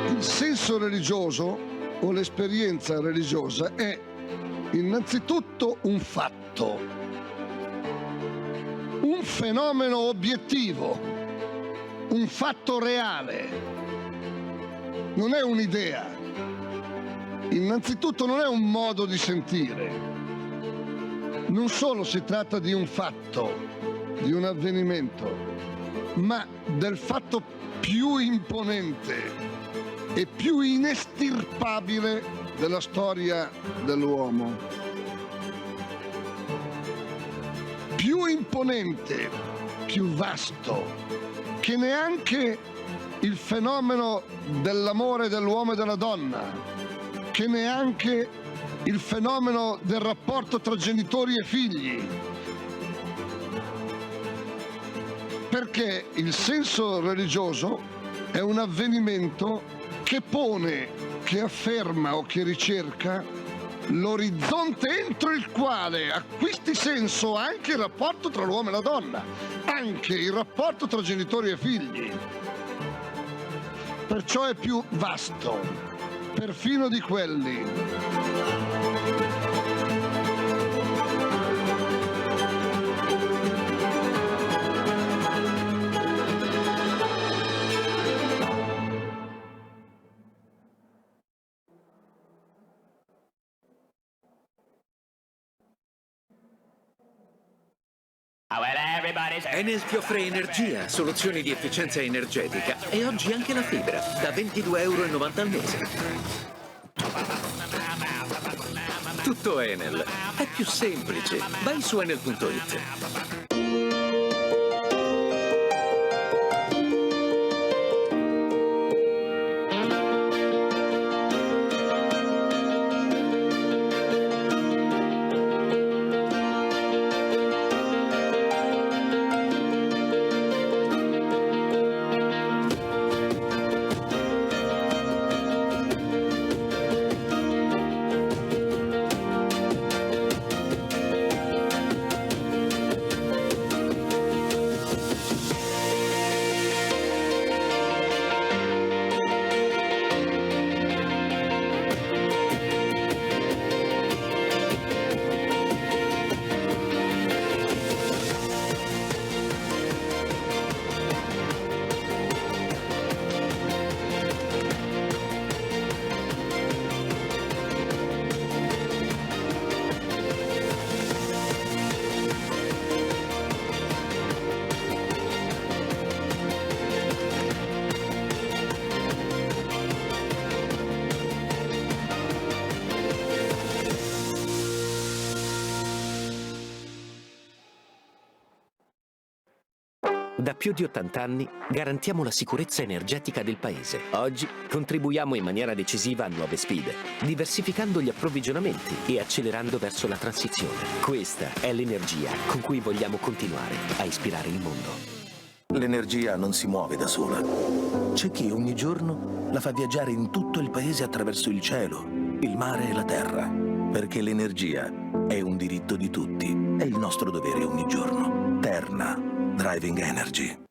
Il senso religioso o l'esperienza religiosa è innanzitutto un fatto, un fenomeno obiettivo, un fatto reale, non è un'idea. Innanzitutto non è un modo di sentire. Non solo si tratta di un fatto, di un avvenimento, ma del fatto più imponente e più inestirpabile della storia dell'uomo. Più imponente, più vasto, che neanche il fenomeno dell'amore dell'uomo e della donna, che neanche il fenomeno del rapporto tra genitori e figli. Perché il senso religioso è un avvenimento che pone, che afferma o che ricerca l'orizzonte entro il quale acquisti senso anche il rapporto tra l'uomo e la donna, anche il rapporto tra genitori e figli. Perciò è più vasto, perfino di quelli. Enel ti offre energia, soluzioni di efficienza energetica e oggi anche la fibra, da 22,90 € al mese. Tutto Enel. È più semplice. Vai su enel.it. Da più di 80 anni garantiamo la sicurezza energetica del Paese. Oggi contribuiamo in maniera decisiva a nuove sfide, diversificando gli approvvigionamenti e accelerando verso la transizione. Questa è l'energia con cui vogliamo continuare a ispirare il mondo. L'energia non si muove da sola. C'è chi ogni giorno la fa viaggiare in tutto il Paese attraverso il cielo, il mare e la terra. Perché l'energia è un diritto di tutti. È il nostro dovere ogni giorno. Terna. Driving Energy.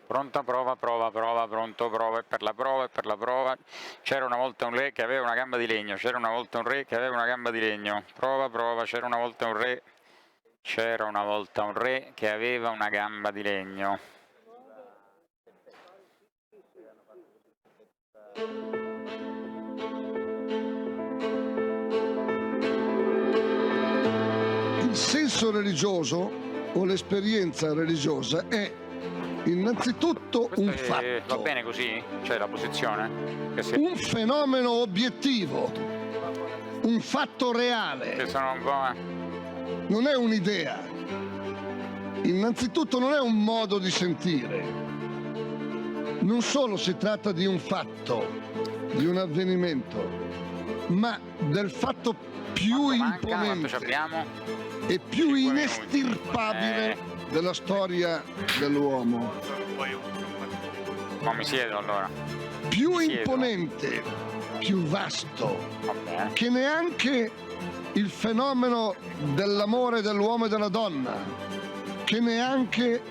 Pronto, prova, pronto, prova, e per la prova. C'era una volta un re che aveva una gamba di legno, c'era una volta un re che aveva una gamba di legno. Prova, c'era una volta un re che aveva una gamba di legno. Il senso religioso o l'esperienza religiosa è innanzitutto un fatto. Va bene così? C'è la posizione? Un fenomeno obiettivo, un fatto reale. Che sono un po'... Non è un'idea. Innanzitutto non è un modo di sentire. Non solo si tratta di un fatto, di un avvenimento, ma del fatto più imponente e più inestirpabile della storia dell'uomo. Ma mi siedo allora. Più imponente, più vasto, che neanche il fenomeno dell'amore dell'uomo e della donna, che neanche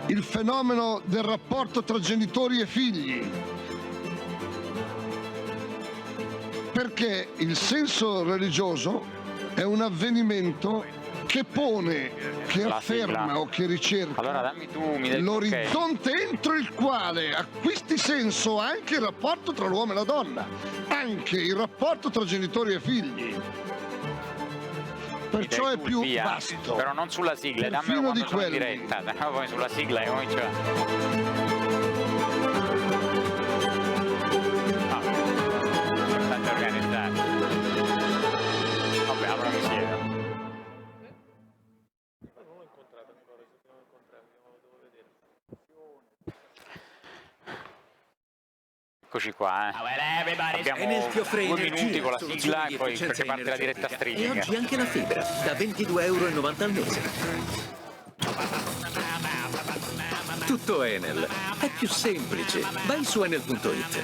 il fenomeno del rapporto tra genitori e figli. Perché il senso religioso è un avvenimento che pone, che afferma o che ricerca l'orizzonte entro il quale acquisti senso anche il rapporto tra l'uomo e la donna, anche il rapporto tra genitori e figli. Perciò è più vasto. Però non sulla sigla, dammelo quando sono in diretta, no, poi sulla sigla e comincia. Importante organizzare. Vabbè, allora mi siedo. Eccoci qua, abbiamo 2 minuti con la sigla e poi perché parte la diretta streaming. E oggi anche la fibra, da 22,90 € al mese. Tutto Enel, è più semplice, vai su enel.it.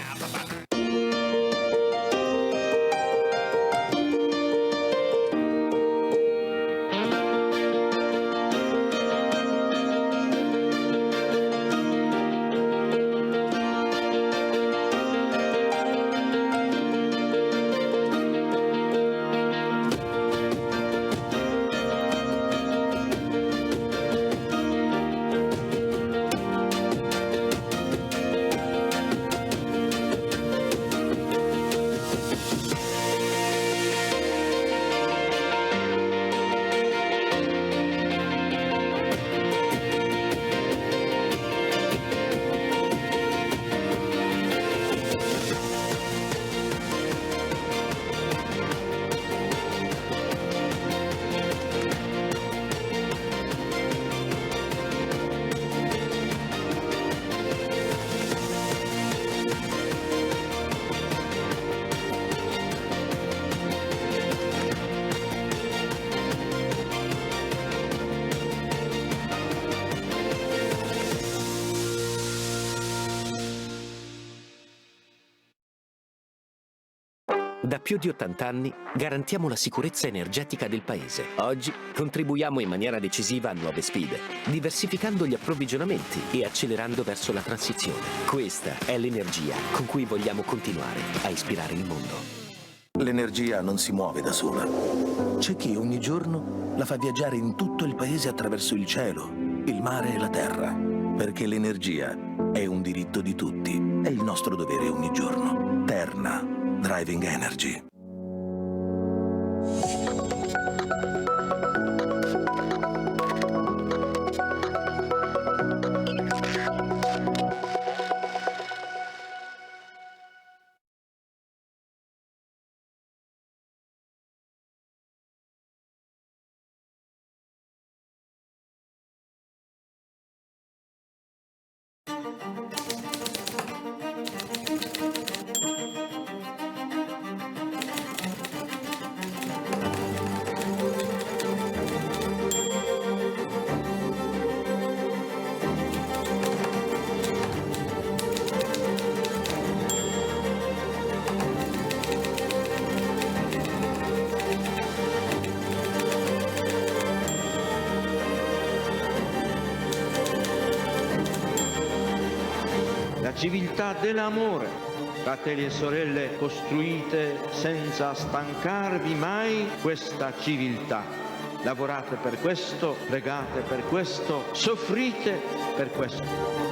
Da più di 80 anni garantiamo la sicurezza energetica del Paese. Oggi contribuiamo in maniera decisiva a nuove sfide, diversificando gli approvvigionamenti e accelerando verso la transizione. Questa è l'energia con cui vogliamo continuare a ispirare il mondo. L'energia non si muove da sola. C'è chi ogni giorno la fa viaggiare in tutto il Paese attraverso il cielo, il mare e la terra. Perché l'energia è un diritto di tutti. È il nostro dovere ogni giorno. Terna. Driving Energy. Civiltà dell'amore, fratelli e sorelle, costruite senza stancarvi mai questa civiltà. Lavorate per questo, pregate per questo, soffrite per questo.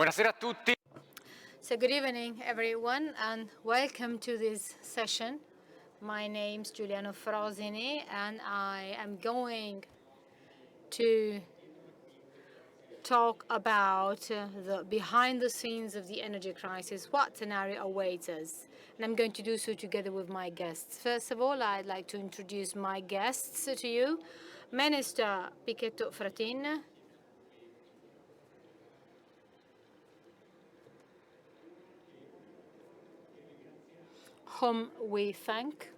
Buonasera a tutti. So good evening, everyone, and welcome to this session. My name's Giuliano Frosini, and I am going to talk about the behind the scenes of the energy crisis, what scenario awaits us. And I'm going to do so together with my guests. First of all, I'd like to introduce my guests to you. Minister Pichetto Fratin, whom we thank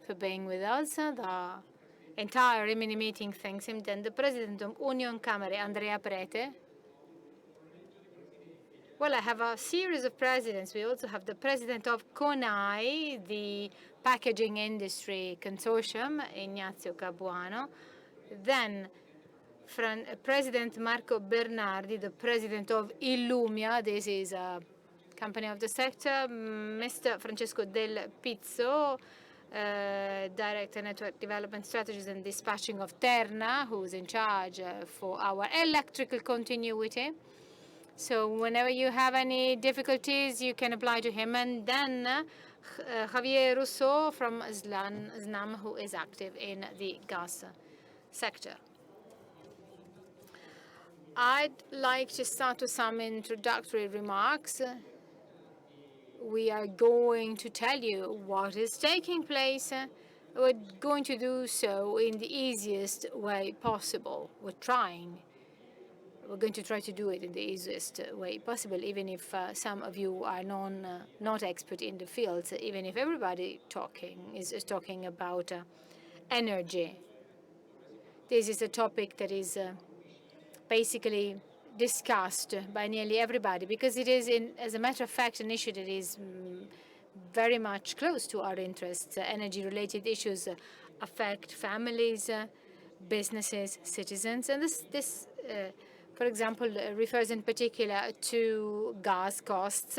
for being with us. The entire Rimini meeting thanks him. Then the President of Unioncamere, Andrea Prete. Well, I have a series of presidents. We also have the President of Conai, the packaging industry consortium, Ignazio Capuano. Then President Marco Bernardi, the President of Illumia. This is a company of the sector. Mr. Francesco del Pizzo, Director Network Development Strategies and Dispatching of Terna, who's in charge for our electrical continuity. So whenever you have any difficulties, you can apply to him. And then Xavier Rousseau from Snam, who is active in the gas sector. I'd like to start with some introductory remarks. We are going to tell you what is taking place. We're going to do so in the easiest way possible. We're going to try to do it in the easiest way possible, even if some of you are not expert in the field, even if everybody is talking about energy. This is a topic that is basically discussed by nearly everybody, because it is, as a matter of fact, an issue that is very much close to our interests. Energy-related issues affect families, businesses, citizens, and this for example, refers in particular to gas costs.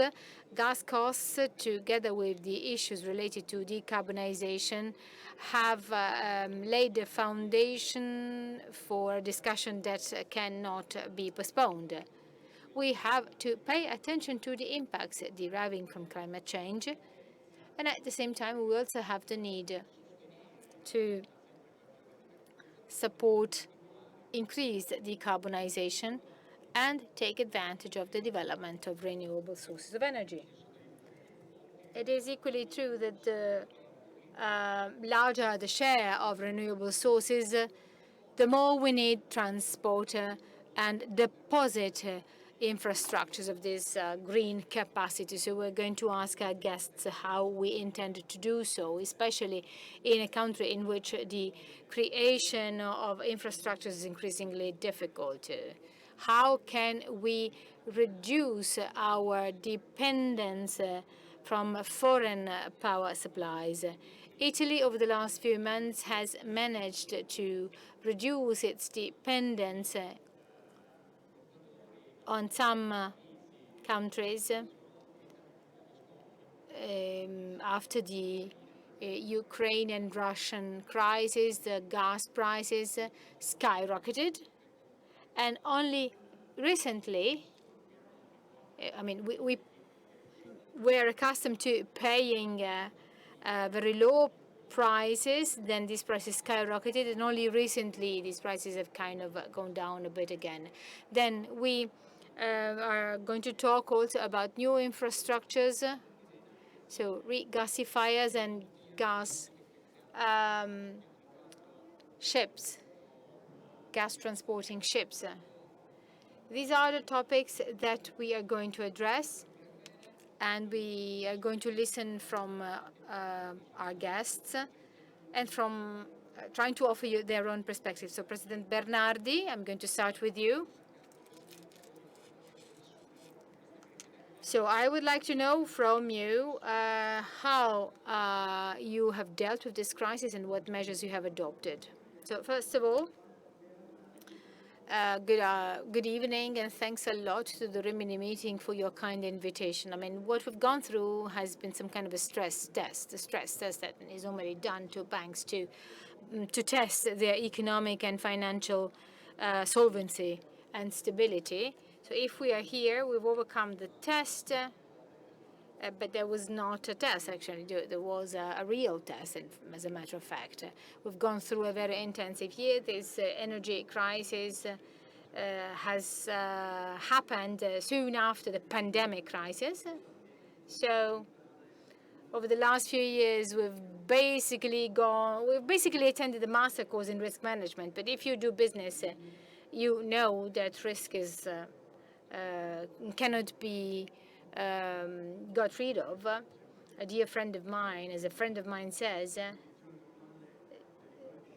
Gas costs, together with the issues related to decarbonization, have laid the foundation for a discussion that cannot be postponed. We have to pay attention to the impacts deriving from climate change, and at the same time, we also have the need to support increased decarbonization and take advantage of the development of renewable sources of energy. It is equally true that the larger the share of renewable sources, the more we need transport and deposit infrastructures of this green capacity. So we're going to ask our guests how we intend to do so, especially in a country in which the creation of infrastructures is increasingly difficult. How can we reduce our dependence from foreign power supplies? Italy, over the last few months, has managed to reduce its dependence on some countries after the Ukrainian-Russian crisis. The gas prices skyrocketed, and only recently, I mean, we were accustomed to paying very low prices, then these prices skyrocketed, and only recently these prices have kind of gone down a bit again. Then we are going to talk also about new infrastructures, so regasifiers and gas ships, gas transporting ships. These are the topics that we are going to address, and we are going to listen from our guests and from trying to offer you their own perspective. So President Bernardi, I'm going to start with you. So I would like to know from you how you have dealt with this crisis and what measures you have adopted. So first of all, good evening, and thanks a lot to the Rimini meeting for your kind invitation. I mean, what we've gone through has been some kind of a stress test that is normally done to banks to test their economic and financial solvency and stability. So if we are here, we've overcome the test, but there was not a test, actually. There was a real test, and as a matter of fact. We've gone through a very intensive year. This energy crisis has happened soon after the pandemic crisis. So over the last few years, we've basically attended the master course in risk management. But if you do business, you know that risk is cannot be got rid of. A dear friend of mine, as a friend of mine says,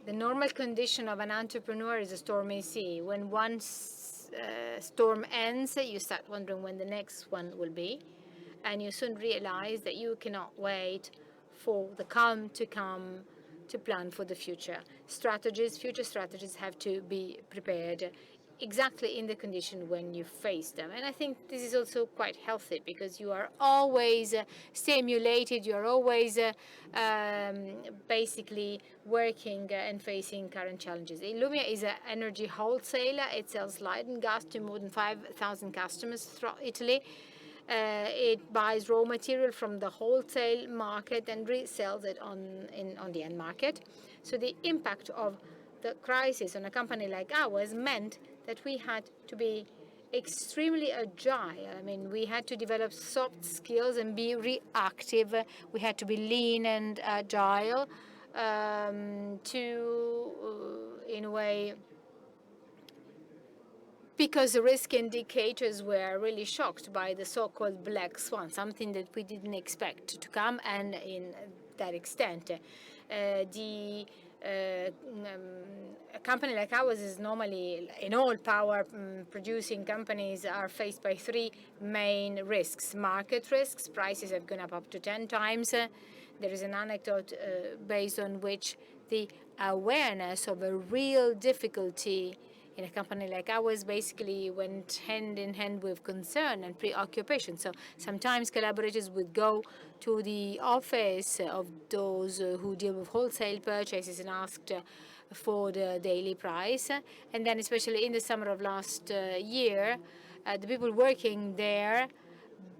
the normal condition of an entrepreneur is a stormy sea. When one storm ends, you start wondering when the next one will be, and you soon realize that you cannot wait for the calm to come to plan for the future. Future strategies have to be prepared exactly in the condition when you face them. And I think this is also quite healthy, because you are always stimulated, you are always basically working and facing current challenges. Illumia is an energy wholesaler. It sells light and gas to more than 5,000 customers throughout Italy. It buys raw material from the wholesale market and resells it on the end market. So the impact of the crisis on a company like ours meant that we had to be extremely agile. I mean, we had to develop soft skills and be reactive. We had to be lean and agile in a way, because the risk indicators were really shocked by the so-called black swan, something that we didn't expect to come, and in that extent. A company like ours is normally, in all power producing companies, are faced by three main risks. Market risks, prices have gone up to 10 times. There is an anecdote based on which the awareness of a real difficulty in a company like ours basically went hand in hand with concern and preoccupation. So sometimes collaborators would go to the office of those who deal with wholesale purchases and asked for the daily price. And then, especially in the summer of last year, the people working there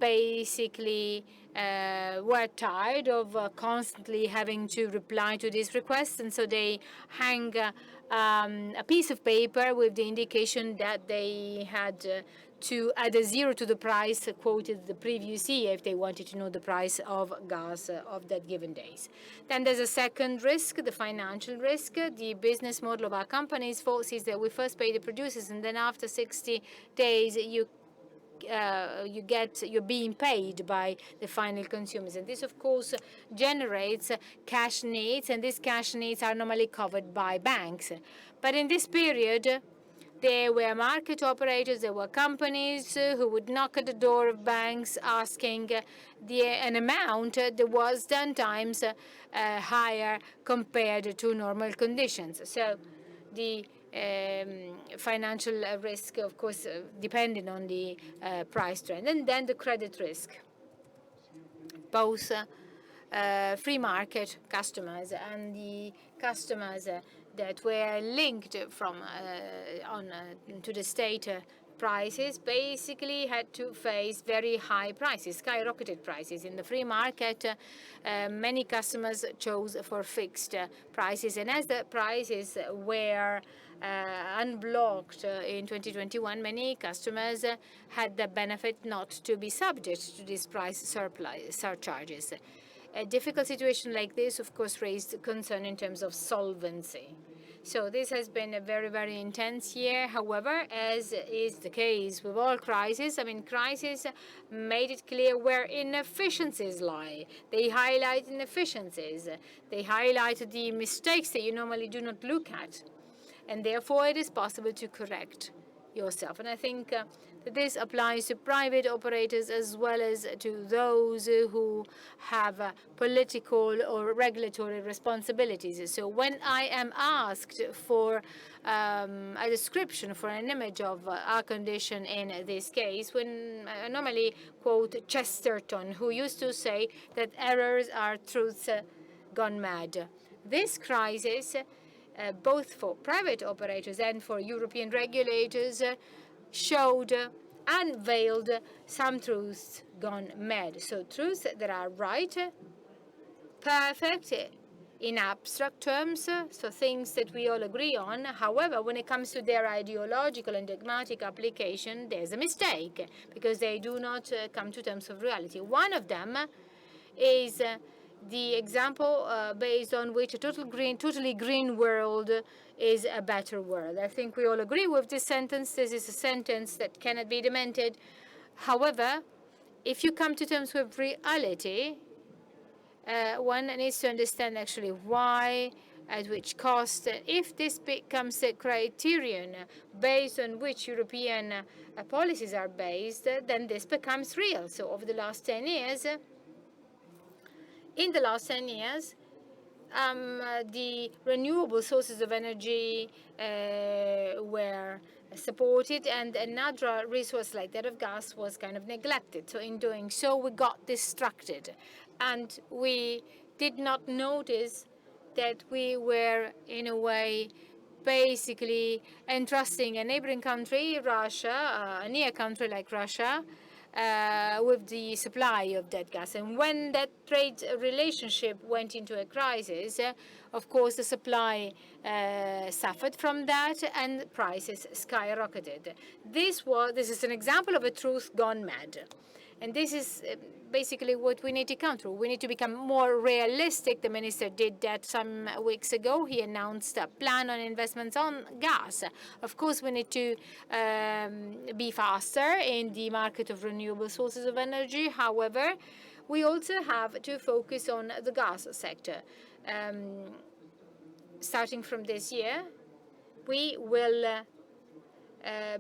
basically were tired of constantly having to reply to these requests, and so they hang a piece of paper with the indication that they had to add a zero to the price quoted the previous year if they wanted to know the price of gas of that given days. Then there's a second risk, the financial risk. The business model of our company's forces that we first pay the producers, and then after 60 days you're being paid by the final consumers. And this, of course, generates cash needs, and these cash needs are normally covered by banks. But in this period, there were market operators, there were companies who would knock at the door of banks asking an amount that was 10 times higher compared to normal conditions. So the financial risk, of course, depending on the price trend. And then the credit risk. Both free market customers and the customers that were linked from to the state prices basically had to face very high prices, skyrocketed prices. In the free market, many customers chose for fixed prices, and as the prices were unblocked in 2021, many customers had the benefit not to be subject to these price surcharges. A difficult situation like this, of course, raised concern in terms of solvency. So this has been a very, very intense year. However, as is the case with all crises, crises made it clear where inefficiencies lie. They highlight inefficiencies. They highlight the mistakes that you normally do not look at. And therefore, it is possible to correct yourself. And I think that this applies to private operators as well as to those who have political or regulatory responsibilities. So when I am asked for a description, for an image of our condition in this case, when I normally quote Chesterton, who used to say that errors are truths gone mad. This crisis, both for private operators and for European regulators, showed unveiled some truths gone mad. So truths that are right, perfect in abstract terms, so things that we all agree on. However, when it comes to their ideological and dogmatic application, there's a mistake, because they do not come to terms of reality. One of them is the example based on which a totally green world is a better world. I think we all agree with this sentence. This is a sentence that cannot be demented. However, if you come to terms with reality, one needs to understand actually why, at which cost. If this becomes a criterion based on which European policies are based, then this becomes real. So over the last 10 years, in the last 10 years, the renewable sources of energy were supported, and another resource like that of gas was kind of neglected. So in doing so, we got distracted, and we did not notice that we were, in a way, basically entrusting a neighboring country, Russia, a near country like Russia, with the supply of that gas. And when that trade relationship went into a crisis, of course, the supply suffered from that, and prices skyrocketed. This is an example of a truth gone mad. And this is basically what we need to counter. We need to become more realistic. The minister did that some weeks ago. He announced a plan on investments on gas. Of course, we need to be faster in the market of renewable sources of energy. However, we also have to focus on the gas sector. Starting from this year, we will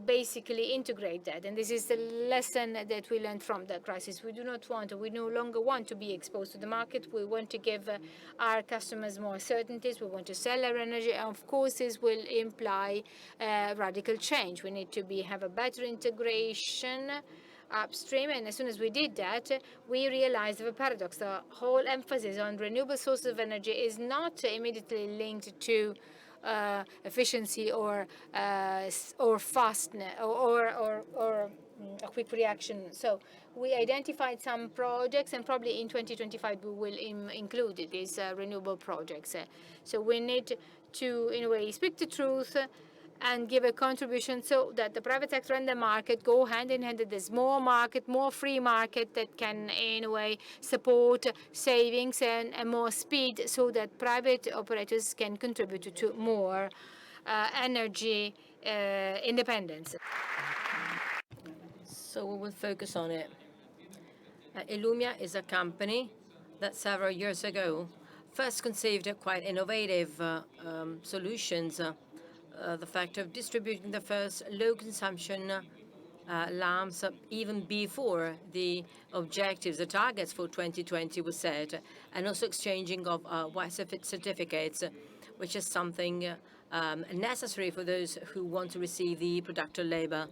basically integrate that. And this is the lesson that we learned from the crisis. We no longer want to be exposed to the market. We want to give our customers more certainties. We want to sell our energy. And of course, this will imply radical change. We need to have a better integration upstream. And as soon as we did that, we realized the paradox. The whole emphasis on renewable sources of energy is not immediately linked to efficiency or fastness or a quick reaction. So we identified some projects, and probably in 2025 we will include these renewable projects. So we need to, in a way, speak the truth and give a contribution so that the private sector and the market go hand in hand. There's more market, more free market that can, in a way, support savings and more speed, so that private operators can contribute to more energy independence. So we will focus on it. Illumia is a company that several years ago first conceived quite innovative solutions. The fact of distributing the first low-consumption lamps even before the objectives, the targets for 2020 were set, and also exchanging of white certificates, which is something necessary for those who want to receive the productive labor.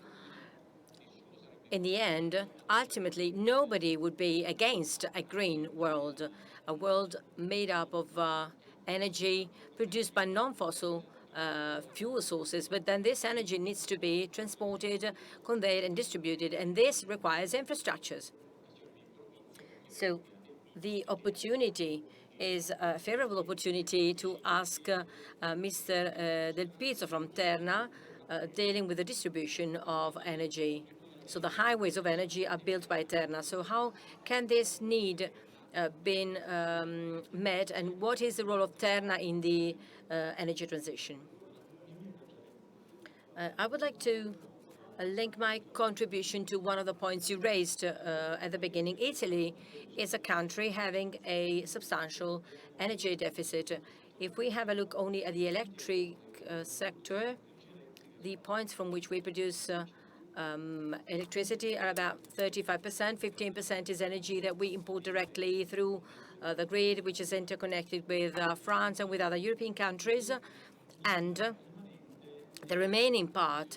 In the end, ultimately, nobody would be against a green world, a world made up of energy produced by non-fossil fuel sources, but then this energy needs to be transported, conveyed, and distributed, and this requires infrastructures. So the opportunity is a favorable opportunity to ask Mr. Del Pizzo from Terna, dealing with the distribution of energy. So the highways of energy are built by Terna. So how can this need been met, and what is the role of Terna in the energy transition? I would like to link my contribution to one of the points you raised at the beginning. Italy is a country having a substantial energy deficit. If we have a look only at the electric sector, the points from which we produce electricity are about 35%. 15% is energy that we import directly through the grid, which is interconnected with France and with other European countries. And the remaining part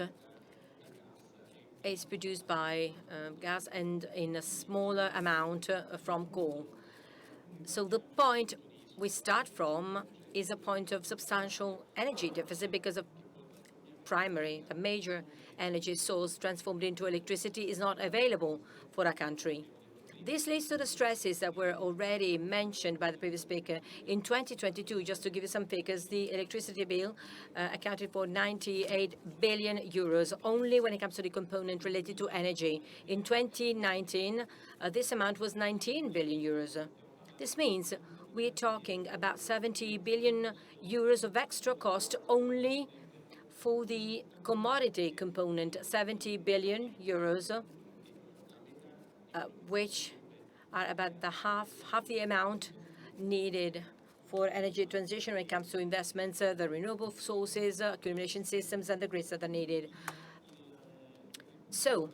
is produced by gas, and in a smaller amount from coal. So the point we start from is a point of substantial energy deficit, because of the major energy source transformed into electricity is not available for our country. This leads to the stresses that were already mentioned by the previous speaker. In 2022, just to give you some figures, the electricity bill accounted for 98 billion euros only when it comes to the component related to energy. In 2019, this amount was 19 billion euros. This means we're talking about 70 billion euros of extra cost only for the commodity component, 70 billion euros, which are about the half the amount needed for energy transition when it comes to investments, the renewable sources, accumulation systems, and the grids that are needed. So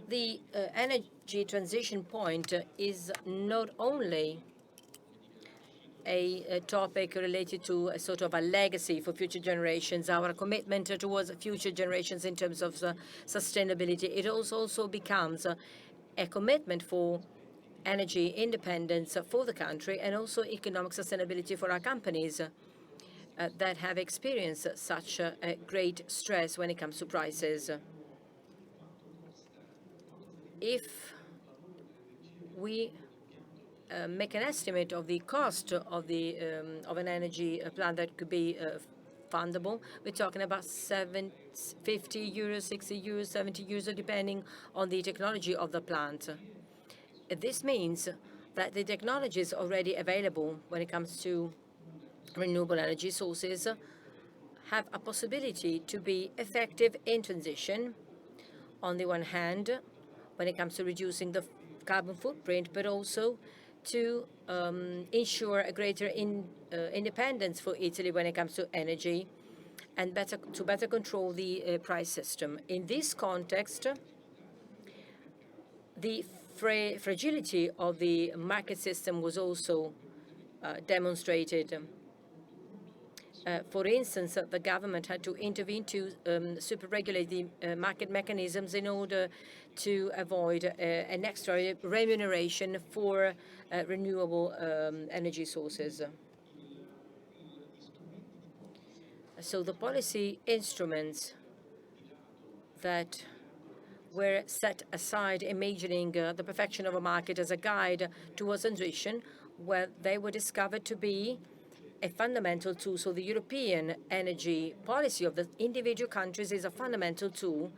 the energy transition point is not only a topic related to a sort of a legacy for future generations, our commitment towards future generations in terms of sustainability. It also becomes a commitment for energy independence for the country and also economic sustainability for our companies that have experienced such a great stress when it comes to prices. If we make an estimate of the cost of an energy plant that could be fundable, we're talking about 50 euros, 60 euros, 70 euros, depending on the technology of the plant. This means that the technologies already available when it comes to renewable energy sources have a possibility to be effective in transition, on the one hand, when it comes to reducing the carbon footprint, but also to ensure a greater independence for Italy when it comes to energy and better control the price system. In this context, the fragility of the market system was also demonstrated. For instance, the government had to intervene to super-regulate the market mechanisms in order to avoid an extra remuneration for renewable energy sources. So the policy instruments that were set aside, imagining the perfection of a market as a guide towards transition, well, they were discovered to be a fundamental tool. So the European energy policy of the individual countries is a fundamental tool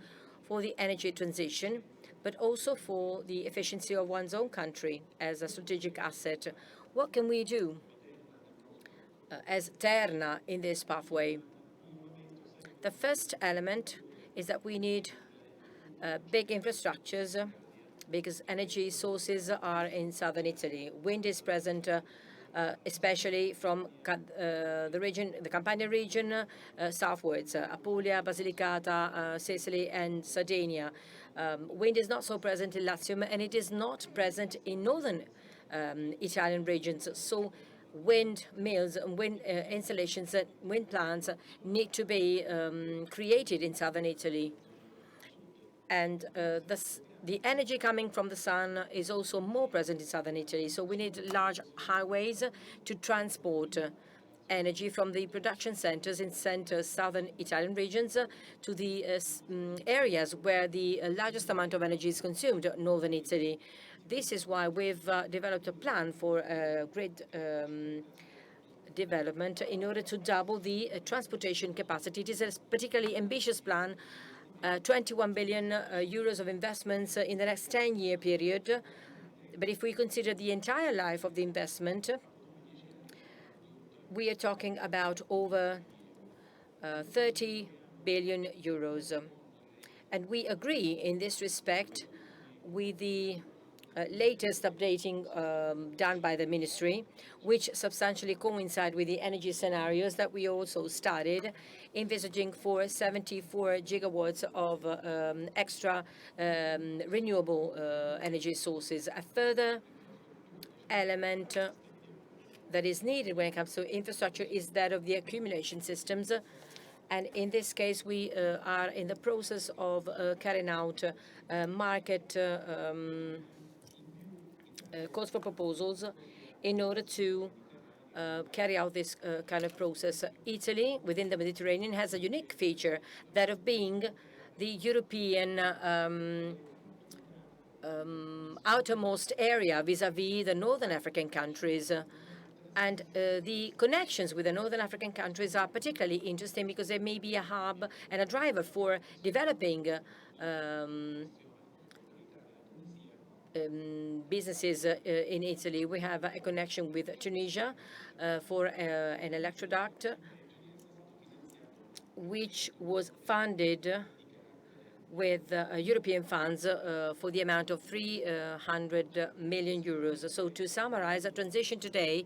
for the energy transition, but also for the efficiency of one's own country as a strategic asset. What can we do as Terna in this pathway? The first element is that we need big infrastructures because energy sources are in southern Italy. Wind is present especially from the Campania region southwards, Apulia, Basilicata, Sicily, and Sardinia. Wind is not so present in Lazio, and it is not present in northern Italian regions. So wind mills and wind installations, wind plants need to be created in southern Italy. And the energy coming from the sun is also more present in southern Italy. So we need large highways to transport energy from the production centers in southern Italian regions to the areas where the largest amount of energy is consumed, northern Italy. This is why we've developed a plan for grid development in order to double the transportation capacity. It is a particularly ambitious plan. 21 billion euros of investments in the next 10-year period. But if we consider the entire life of the investment, we are talking about over 30 billion euros. And we agree in this respect with the latest updating done by the ministry, which substantially coincide with the energy scenarios that we also studied, envisaging for 74 gigawatts of extra renewable energy sources. A further element that is needed when it comes to infrastructure is that of the accumulation systems. And in this case, we are in the process of carrying out market calls for proposals in order to carry out this kind of process. Italy, within the Mediterranean, has a unique feature, that of being the European outermost area vis-à-vis the northern African countries. And the connections with the northern African countries are particularly interesting because they may be a hub and a driver for developing businesses in Italy. We have a connection with Tunisia for an electroduct, which was funded with European funds for the amount of 300 million euros. So to summarize, a transition today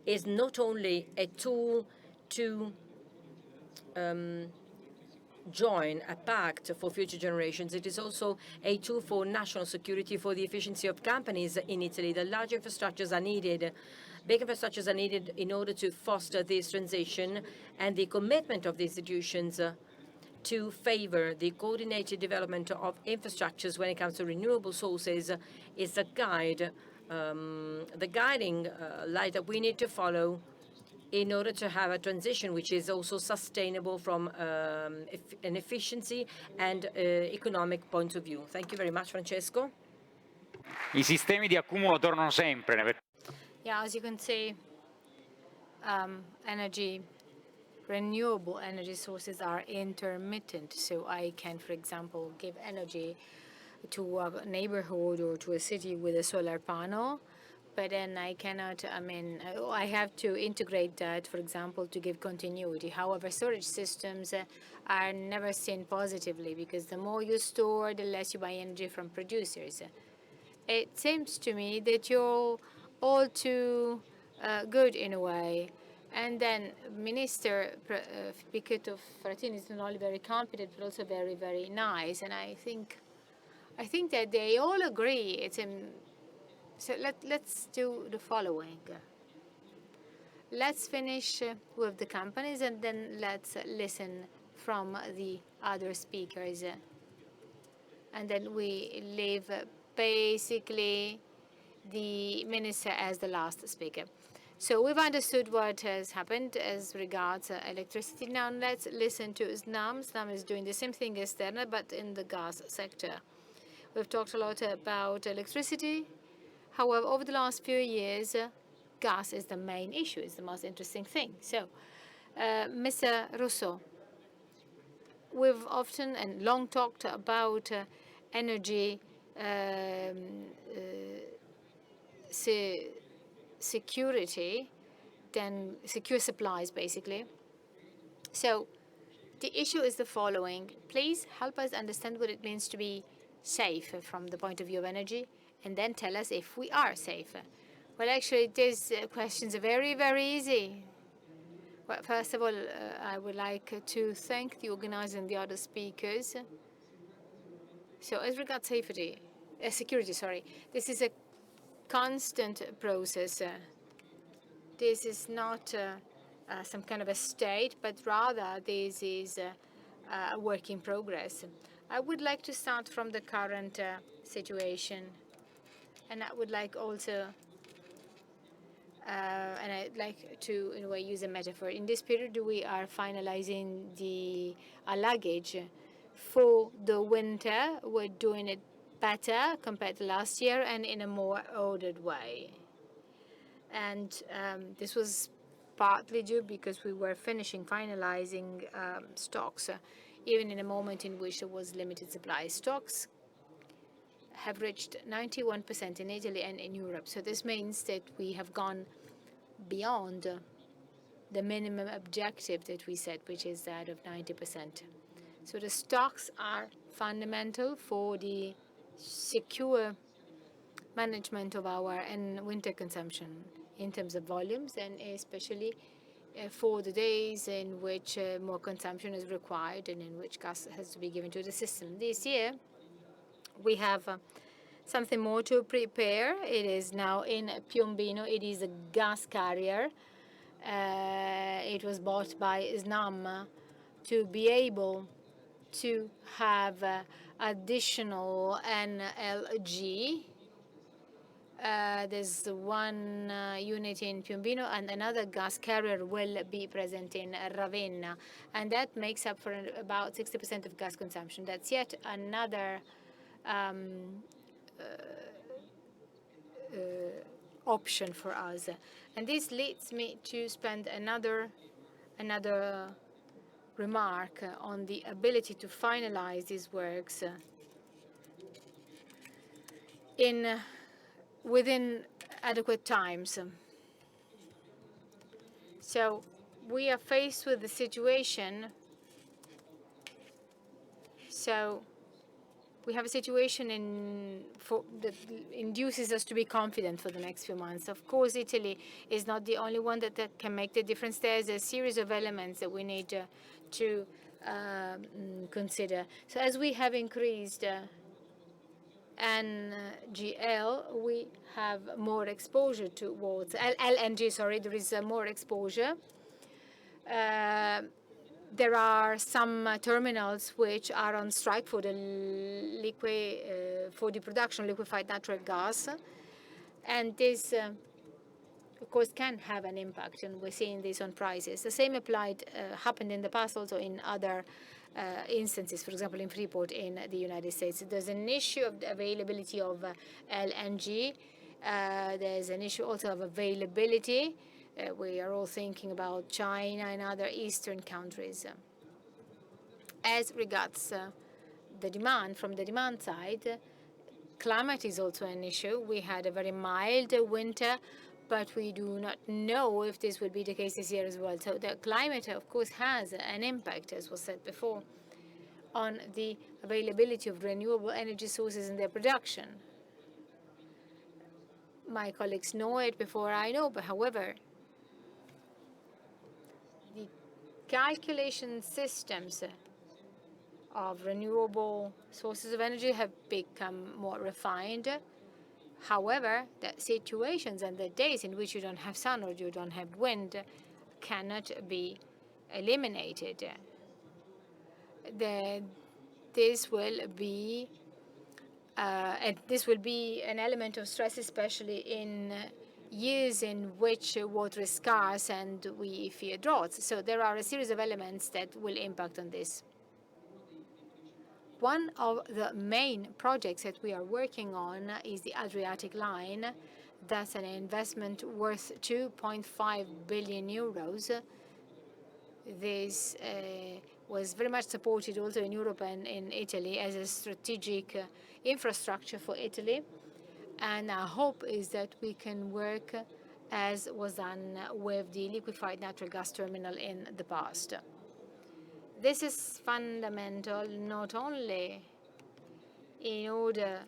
is not only a tool to join a pact for future generations, it is also a tool for national security, for the efficiency of companies in Italy. The large infrastructures are needed. Big infrastructures are needed in order to foster this transition, and the commitment of the institutions to favor the coordinated development of infrastructures when it comes to renewable sources is the guiding light that we need to follow in order to have a transition which is also sustainable from an efficiency and economic point of view. Thank you very much, Francesco. I sistemi di accumulo tornano sempre. Yeah, as you can see, renewable energy sources are intermittent. So I can, for example, give energy to a neighborhood or to a city with a solar panel, but then I cannot, I have to integrate that, for example, to give continuity. However, storage systems are never seen positively because the more you store, the less you buy energy from producers. It seems to me that you're all too good in a way. And then Minister Pichetto Fratin is not only very competent, but also very, very nice. And I think that they all agree. So let's do the following. Let's finish with the companies, and then let's listen from the other speakers. And then we leave basically the minister as the last speaker. So we've understood what has happened as regards electricity. Now let's listen to Snam. Snam is doing the same thing as Terna, but in the gas sector. We've talked a lot about electricity. However, over the last few years, gas is the main issue. It's the most interesting thing. So, Mr. Rousseau, we've often and long talked about energy security, then secure supplies, basically. So the issue is the following. Please help us understand what it means to be safe from the point of view of energy, and then tell us if we are safe. Well, actually, these questions are very, very easy. Well, first of all, I would like to thank the organizer and the other speakers. So as regards security, this is a constant process. This is not some kind of a state, but rather this is a work in progress. I would like to start from the current situation, and I would like also, and I'd like to, in a way, use a metaphor. In this period, we are finalizing the luggage for the winter. We're doing it better compared to last year and in a more ordered way. And this was partly due because we were finalizing stocks, even in a moment in which there was limited supply. Stocks have reached 91% in Italy and in Europe. So this means that we have gone beyond the minimum objective that we set, which is that of 90%. So the stocks are fundamental for the secure management of our winter consumption in terms of volumes, and especially for the days in which more consumption is required and in which gas has to be given to the system. This year, we have something more to prepare. It is now in Piombino. It is a gas carrier. It was bought by Snam to be able to have additional NLG there's one unit in Piombino, and another gas carrier will be present in Ravenna, and that makes up for about 60% of gas consumption. That's yet another option for us. And this leads me to spend another remark on the ability to finalize these works within adequate times. So we are faced with the situation. So we have a situation that induces us to be confident for the next few months. Of course, Italy is not the only one that can make the difference. There's a series of elements that we need to consider. So as we have increased NGL, we have more exposure towards LNG. Sorry, there is more exposure. There are some terminals which are on strike for the production of liquefied natural gas, and this, of course, can have an impact, and we're seeing this on prices. The same happened in the past also in other instances, for example, in Freeport in the United States. There's an issue of the availability of LNG. There's an issue also of availability. We are all thinking about China and other Eastern countries. As regards the demand, from the demand side, climate is also an issue. We had a very mild winter, but we do not know if this will be the case this year as well. So the climate, of course, has an impact, as was said before, on the availability of renewable energy sources and their production. My colleagues know it before I know, but however, the calculation systems of renewable sources of energy have become more refined. However, the situations and the days in which you don't have sun or you don't have wind cannot be eliminated. This will be an element of stress, especially in years in which water is scarce and we fear droughts. So there are a series of elements that will impact on this. One of the main projects that we are working on is the Adriatic Line. That's an investment worth 2.5 billion euros. This was very much supported also in Europe and in Italy as a strategic infrastructure for Italy. And our hope is that we can work as was done with the liquefied natural gas terminal in the past. This is fundamental not only in order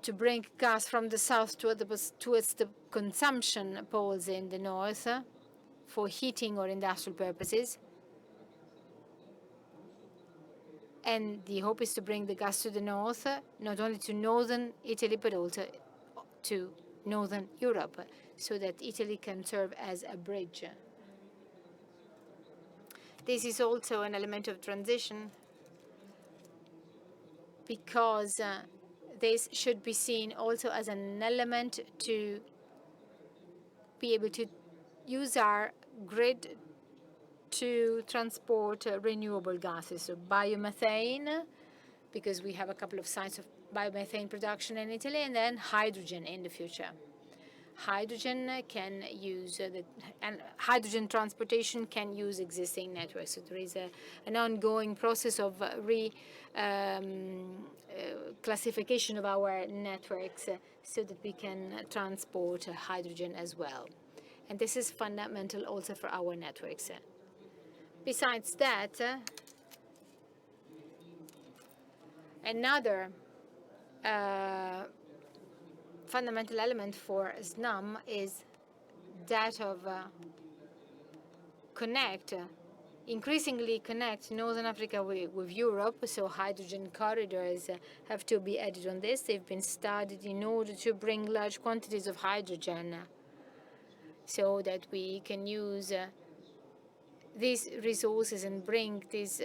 to bring gas from the south towards the consumption poles in the north for heating or industrial purposes. And the hope is to bring the gas to the north, not only to northern Italy, but also to northern Europe, so that Italy can serve as a bridge. This is also an element of transition because this should be seen also as an element to be able to use our grid to transport renewable gases, so biomethane, because we have a couple of sites of biomethane production in Italy, and then hydrogen in the future. Hydrogen can use, and hydrogen transportation can use existing networks. So there is an ongoing process of classification of our networks so that we can transport hydrogen as well. And this is fundamental also for our networks. Besides that, another fundamental element for Snam is that of increasingly connect Northern Africa with Europe, so hydrogen corridors have to be added on this. They've been studied in order to bring large quantities of hydrogen so that we can use these resources and bring this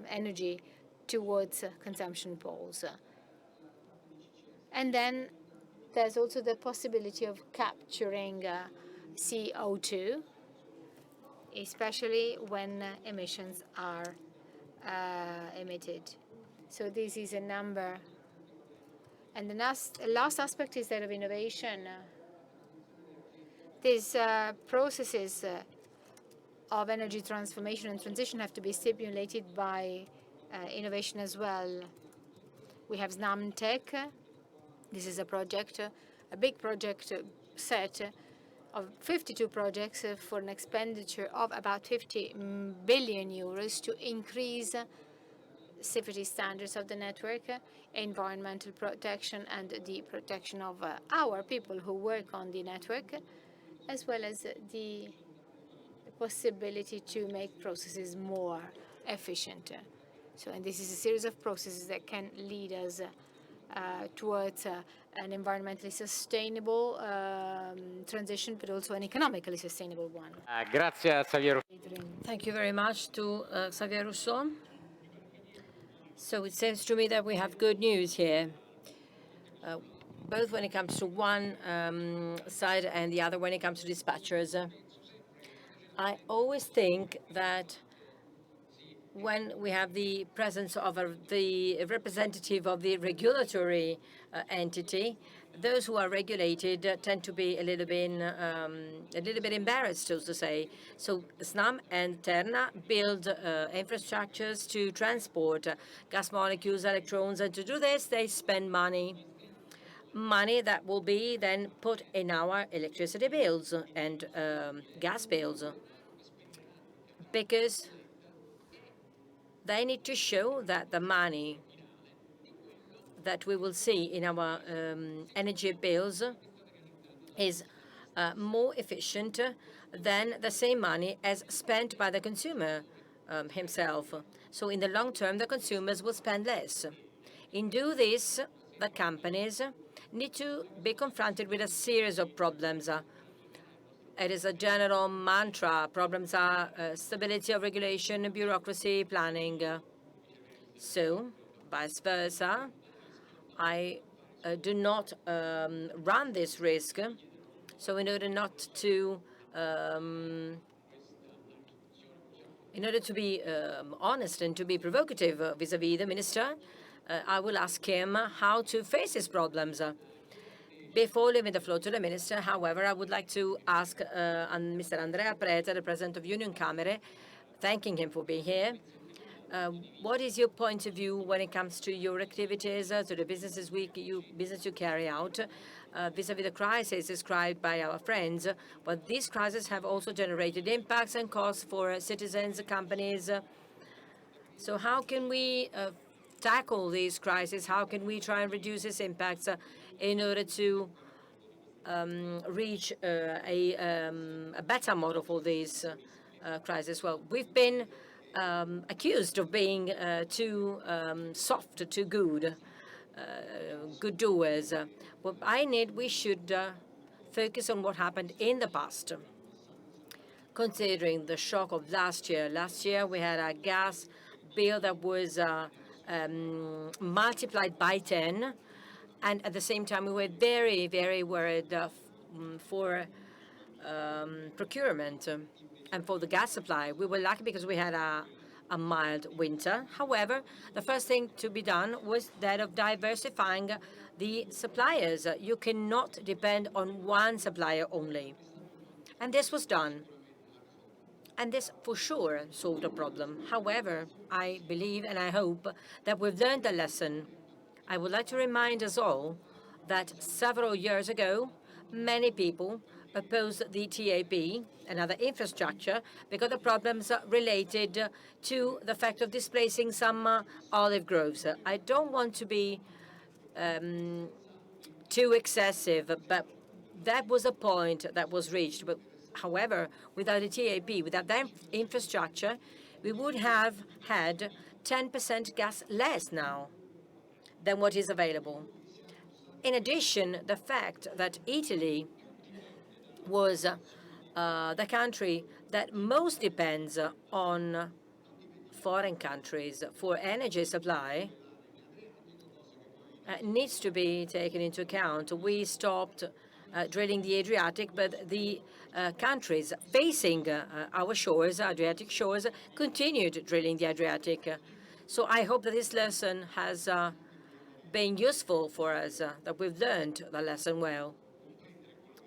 energy towards consumption poles. And then there's also the possibility of capturing CO2, especially when emissions are emitted. So this is a number. And the last aspect is that of innovation. These processes of energy transformation and transition have to be stimulated by innovation as well. We have Snam Tech. This is a project, a big project set of 52 projects for an expenditure of about 50 billion euros to increase safety standards of the network, environmental protection, and the protection of our people who work on the network, as well as the possibility to make processes more efficient. So, and this is a series of processes that can lead us towards an environmentally sustainable transition, but also an economically sustainable one. Grazie, Xavier. Thank you very much to Xavier Rousseau. So it seems to me that we have good news here, both when it comes to one side and the other when it comes to dispatchers. I always think that when we have the presence of the representative of the regulatory entity, those who are regulated tend to be a little bit embarrassed, so to say. So Snam and Terna build infrastructures to transport gas molecules, electrons, and to do this, they spend money that will be then put in our electricity bills and gas bills, because they need to show that the money that we will see in our energy bills is more efficient than the same money as spent by the consumer himself. So in the long term, the consumers will spend less. In doing this, the companies need to be confronted with a series of problems. It is a general mantra. Problems are stability of regulation, bureaucracy, planning. So, vice versa, I do not run this risk. So in order to be honest and to be provocative vis-à-vis the minister, I will ask him how to face his problems. Before leaving the floor to the minister, however, I would like to ask Mr. Andrea Prete, the president of Unioncamere, thanking him for being here. What is your point of view when it comes to your activities, to the business you carry out, vis-à-vis the crisis described by our friends? But these crises have also generated impacts and costs for citizens, companies. So how can we tackle these crises? How can we try and reduce these impacts in order to reach a better model for these crises? Well, we've been accused of being too soft, too good doers. What we should focus on what happened in the past. Considering the shock of last year. Last year we had a gas bill that was multiplied by 10, and at the same time we were very, very worried for procurement and for the gas supply. We were lucky because we had a mild winter. However, the first thing to be done was that of diversifying the suppliers. You cannot depend on one supplier only. And this was done. And this, for sure, solved a problem. However, I believe and I hope that we've learned a lesson. I would like to remind us all that several years ago, many people opposed the TAP and other infrastructure because of problems related to the fact of displacing some olive groves. I don't want to be too excessive, but that was a point that was reached. But however, without the TAP, without that infrastructure, we would have had 10% gas less now than what is available. In addition, the fact that Italy was the country that most depends on foreign countries for energy supply needs to be taken into account. We stopped drilling the Adriatic, but the countries facing our shores, Adriatic shores, continued drilling the Adriatic. So I hope that this lesson has been useful for us, that we've learned the lesson well,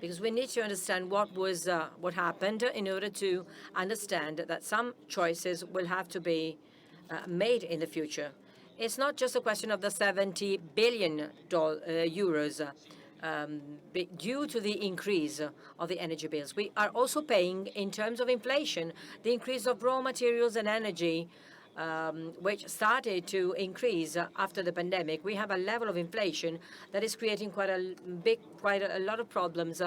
because we need to understand what happened in order to understand that some choices will have to be made in the future. It's not just a question of the 70 billion euros due to the increase of the energy bills. We are also paying, in terms of inflation, the increase of raw materials and energy, which started to increase after the pandemic. We have a level of inflation that is creating quite a lot of problems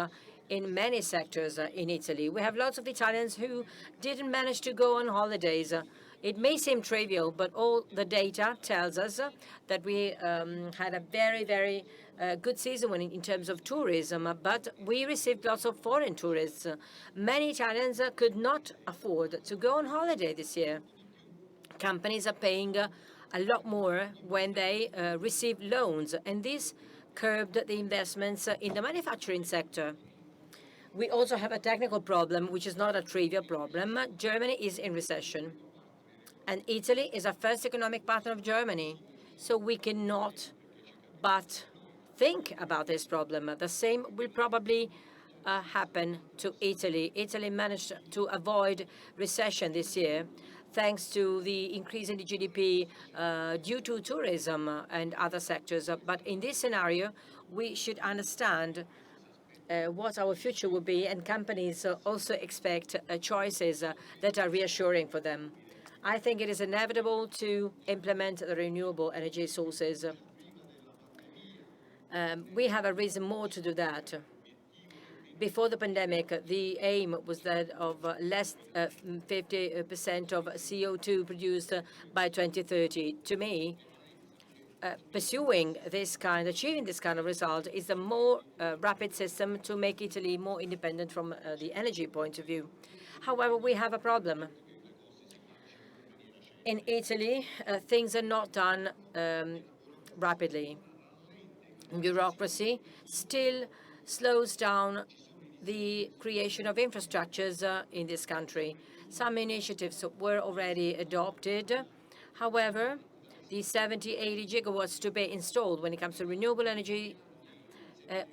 in many sectors in Italy. We have lots of Italians who didn't manage to go on holidays. It may seem trivial, but all the data tells us that we had a very, very good season in terms of tourism, but we received lots of foreign tourists. Many Italians could not afford to go on holiday this year. Companies are paying a lot more when they receive loans, and this curbed the investments in the manufacturing sector. We also have a technical problem, which is not a trivial problem. Germany is in recession, and Italy is a first economic partner of Germany. So we cannot but think about this problem. The same will probably happen to Italy. Italy managed to avoid recession this year thanks to the increase in the GDP due to tourism and other sectors. But in this scenario, we should understand what our future will be, and companies also expect choices that are reassuring for them. I think it is inevitable to implement the renewable energy sources. We have a reason more to do that. Before the pandemic, the aim was that of less 50% of CO2 produced by 2030. To me, achieving this kind of result is a more rapid system to make Italy more independent from the energy point of view. However, we have a problem. In Italy, things are not done rapidly. Bureaucracy still slows down the creation of infrastructures in this country. Some initiatives were already adopted. However, the 70-80 gigawatts to be installed when it comes to renewable energy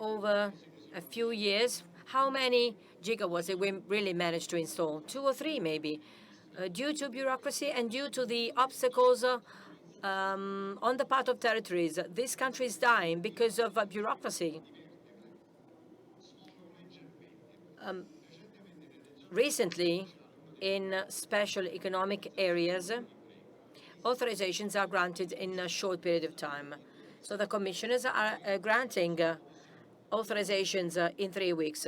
over a few years, how many gigawatts did we really manage to install? 2 or 3 maybe. Due to bureaucracy and due to the obstacles on the part of territories. This country is dying because of bureaucracy. Recently, in special economic areas, authorizations are granted in a short period of time. So the commissioners are granting authorizations in 3 weeks.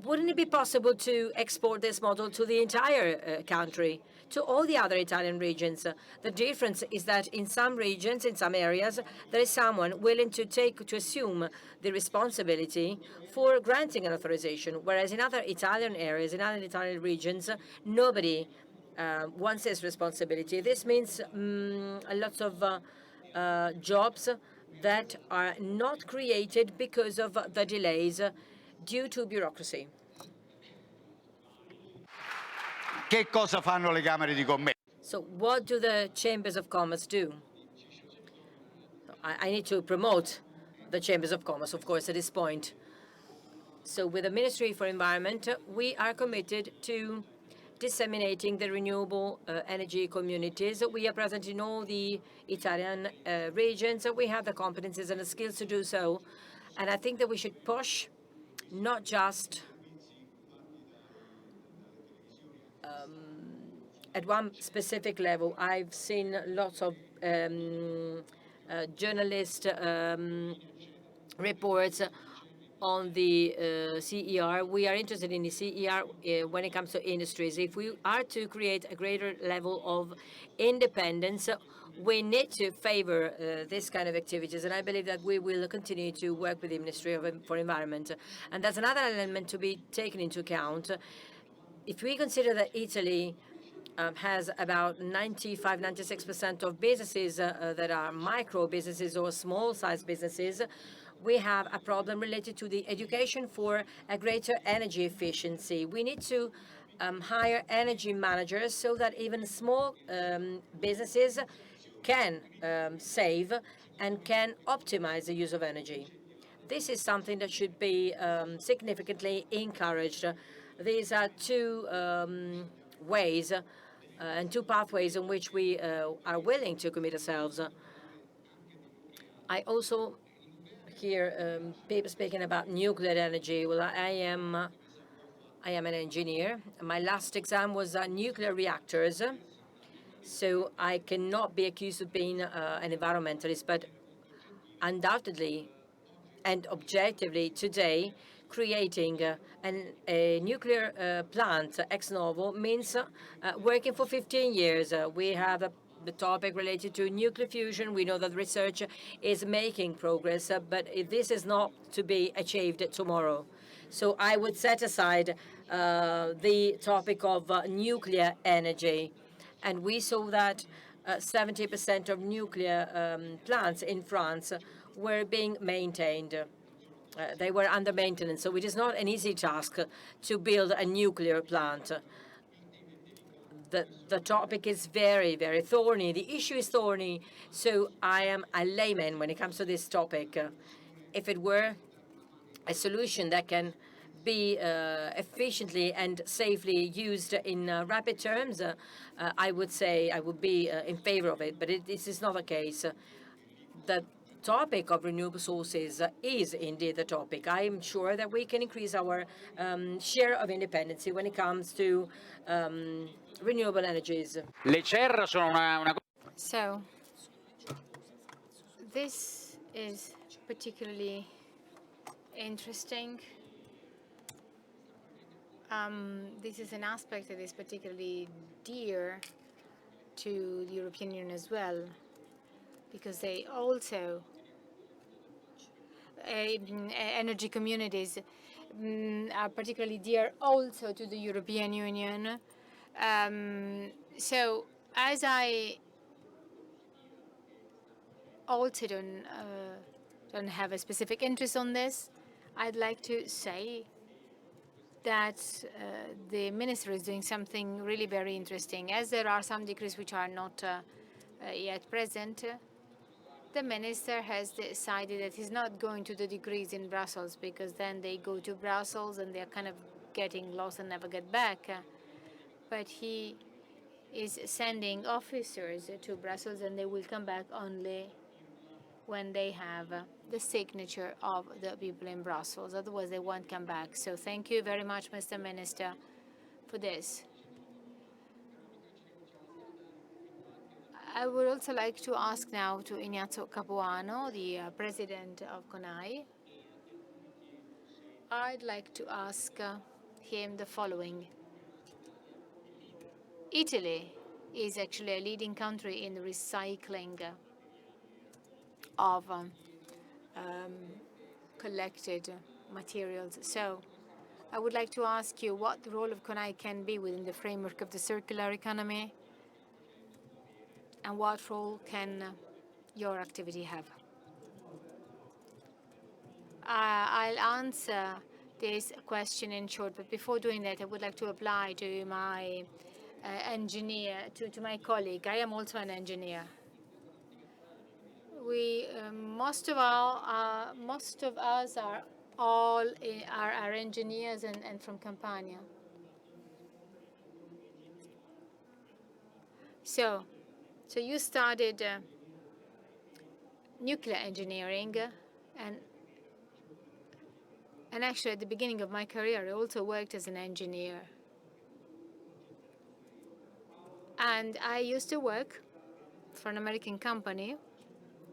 Wouldn't it be possible to export this model to the entire country, to all the other Italian regions? The difference is that in some regions, in some areas, there is someone willing to assume the responsibility for granting an authorization, whereas in other Italian areas, in other Italian regions, nobody wants this responsibility. This means a lot of jobs that are not created because of the delays due to bureaucracy. Che cosa fanno le Camere di Commercio? So what do the chambers of commerce do? I need to promote the chambers of commerce, of course, at this point. So with the Ministry for Environment, we are committed to disseminating the renewable energy communities. We are present in all the Italian regions. We have the competencies and the skills to do so. And I think that we should push not just at one specific level. I've seen lots of journalist reports on the CER. We are interested in the CER when it comes to industries. If we are to create a greater level of independence, we need to favor this kind of activities, and I believe that we will continue to work with the Ministry for Environment. And that's another element to be taken into account. If we consider that Italy has about 95–96% of businesses that are micro businesses or small-sized businesses. We have a problem related to the education for a greater energy efficiency. We need to hire energy managers so that even small businesses can save and can optimize the use of energy. This is something that should be significantly encouraged. These are two ways and two pathways in which we are willing to commit ourselves. I also hear people speaking about nuclear energy. Well, I am an engineer. My last exam was nuclear reactors, so I cannot be accused of being an environmentalist, but undoubtedly and objectively today, creating a nuclear plant ex novo means working for 15 years. We have the topic related to nuclear fusion. We know that research is making progress, but this is not to be achieved tomorrow. So I would set aside the topic of nuclear energy. And we saw that 70% of nuclear plants in France were being maintained. They were under maintenance, so it is not an easy task to build a nuclear plant. The topic is very, very thorny. The issue is thorny, so I am a layman when it comes to this topic. If it were a solution that can be efficiently and safely used in rapid terms, I would say I would be in favor of it, but this is not the case. The topic of renewable sources is indeed the topic. I am sure that we can increase our share of independence when it comes to renewable energies. Le CER sono una... So, this is particularly interesting. This is an aspect that is particularly dear to the European Union as well, because they also, energy communities are particularly dear also to the European Union. So as I also don't have a specific interest on this, I'd like to say that the minister is doing something really very interesting. As there are some decrees which are not yet present, the minister has decided that he's not going to the decrees in Brussels, because then they go to Brussels and they're kind of getting lost and never get back. But he is sending officers to Brussels, and they will come back only when they have the signature of the people in Brussels. Otherwise, they won't come back. So thank you very much, Mr. Minister, for this. I would also like to ask now to Ignazio Capuano, the president of Conai. I'd like to ask him the following. Italy is actually a leading country in the recycling of collected materials. So I would like to ask you what the role of Conai can be within the framework of the circular economy, and what role can your activity have? I'll answer this question in short, but before doing that, I would like to apply to my engineer, to my colleague. I am also an engineer. We most of us are all are engineers and from Campania. So you started nuclear engineering, and actually at the beginning of my career, I also worked as an engineer. And I used to work for an American company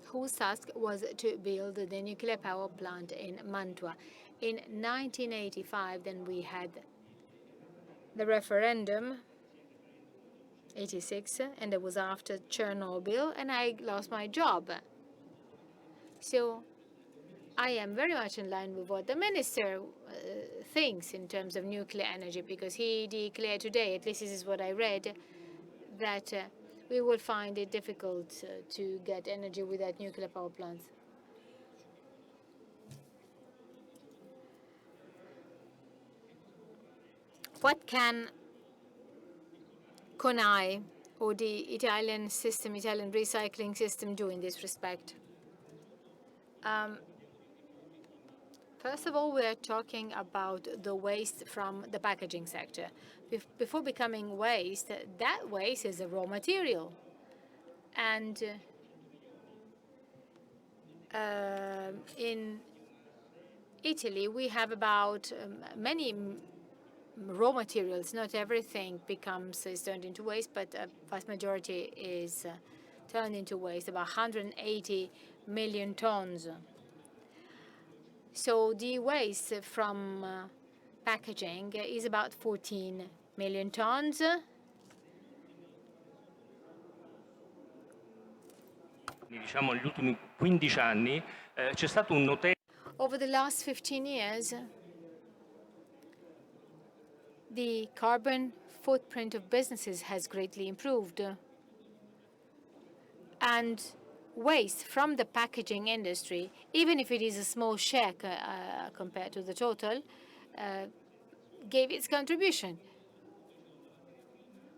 whose task was to build the nuclear power plant in Mantua. In 1985, then we had the referendum, 86, and it was after Chernobyl, and I lost my job. So I am very much in line with what the minister thinks in terms of nuclear energy, because he declared today, at least this is what I read, that we will find it difficult to get energy without nuclear power plants. What can Conai or the Italian recycling system do in this respect? First of all, we are talking about the waste from the packaging sector. Before becoming waste, that waste is a raw material. And in Italy, we have about many raw materials. Not everything is turned into waste, but a vast majority is turned into waste, about 180 million tons. So the waste from packaging is about 14 million tons. Diciamo, negli ultimi 15 anni c'è stato un notevole. Over the last 15 years, the carbon footprint of businesses has greatly improved. And waste from the packaging industry, even if it is a small share compared to the total, gave its contribution.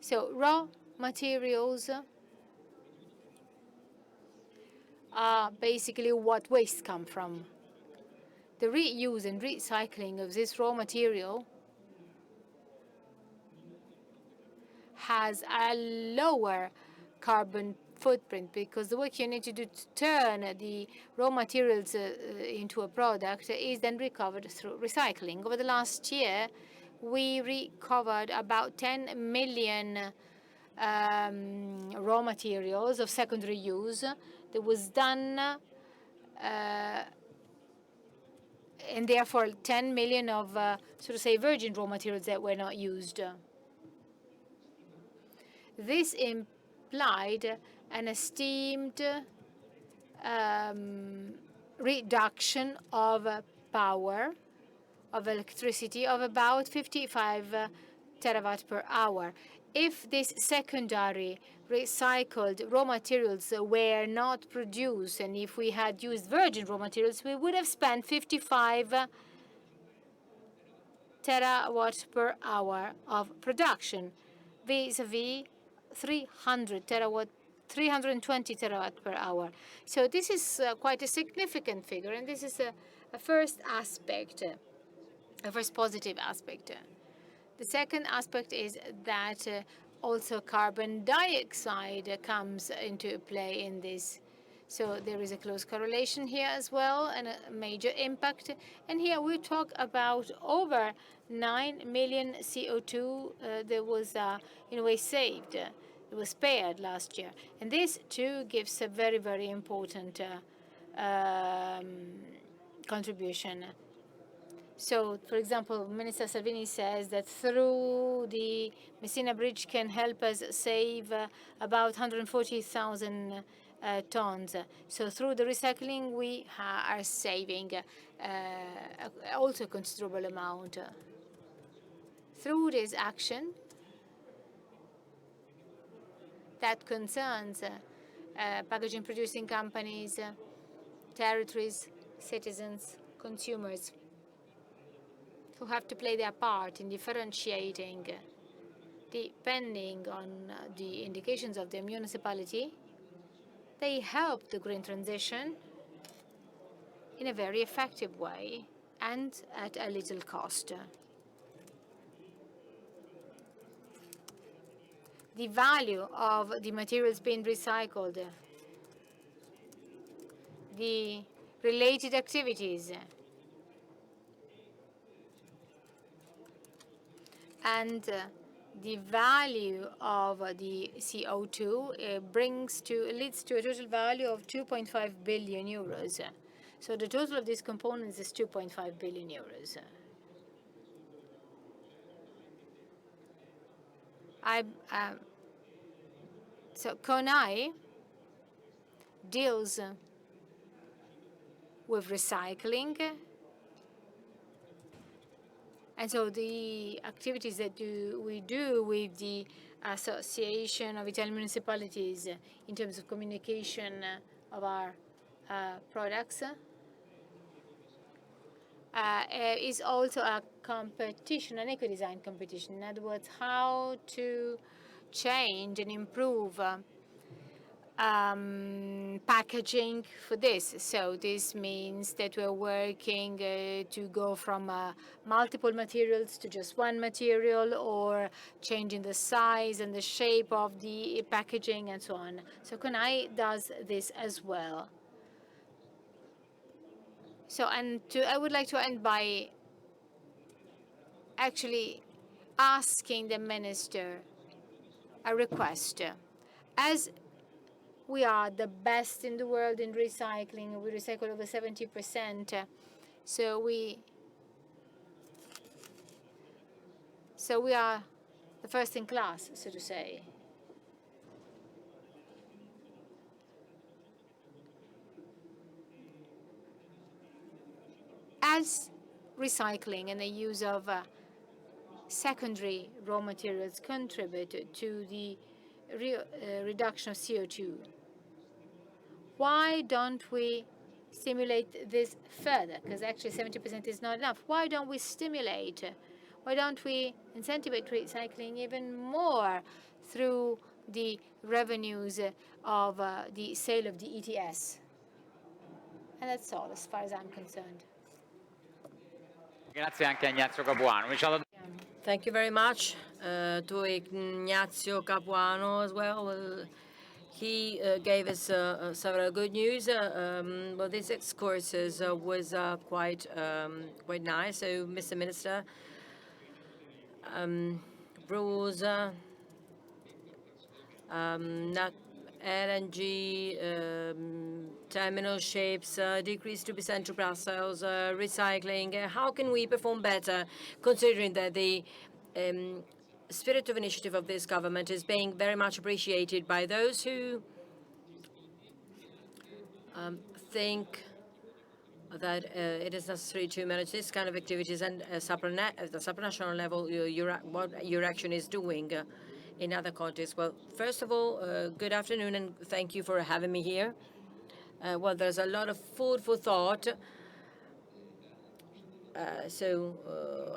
So raw materials are basically what waste come from. The reuse and recycling of this raw material has a lower carbon footprint, because the work you need to do to turn the raw materials into a product is then recovered through recycling. Over the last year, we recovered about 10 million raw materials of secondary use that was done, and therefore 10 million of, so to say, virgin raw materials that were not used. This implied an esteemed reduction of power, of electricity, of about 55 terawatt per hour. If this secondary recycled raw materials were not produced, and if we had used virgin raw materials, we would have spent 55 terawatt per hour of production, vis-a-vis 320 terawatt per hour. So this is quite a significant figure, and this is a first aspect, a first positive aspect. The second aspect is that also carbon dioxide comes into play in this. So there is a close correlation here as well, and a major impact. And here we talk about over 9 million CO2 that was in a way saved. It was spared last year. And this too gives a very, very important contribution. So, for example, Minister Salvini says that through the Messina Bridge can help us save about 140,000 tons. So through the recycling, we are saving also a considerable amount. Through this action that concerns packaging producing companies, territories, citizens, consumers, who have to play their part in differentiating depending on the indications of their municipality, they help the green transition in a very effective way and at a little cost. The value of the materials being recycled, the related activities, and the value of the CO2 leads to a total value of 2.5 billion euros. So the total of these components is 2.5 billion euros. So Conai deals with recycling. And so the activities that we do with the Association of Italian Municipalities in terms of communication of our products. Is also a competition, an eco-design competition. In other words, how to change and improve packaging for this. So this means that we're working to go from multiple materials to just one material, or changing the size and the shape of the packaging and so on. So Conai does this as well. So, I would like to end by actually asking the minister a request. As we are the best in the world in recycling, we recycle over 70%, so we are the first in class, so to say. As recycling and the use of secondary raw materials contribute to the reduction of CO2, why don't we stimulate this further? Because actually 70% is not enough. Why don't we stimulate? Why don't we incentivize recycling even more through the revenues of the sale of the ETS? And that's all as far as I'm concerned. Grazie anche a Ignazio Capuano. Thank you very much to Ignazio Capuano as well. He gave us several good news. Well, this excursus was quite nice. So, Mr. Minister, rules, LNG, terminal ships, decrease to be sent to Brussels, recycling. How can we perform better, considering that the spirit of initiative of this government is being very much appreciated by those who think that it is necessary to manage this kind of activities, and at the supranational level, what your action is doing in other contexts. Well, first of all, good afternoon, and thank you for having me here. Well, there's a lot of food for thought.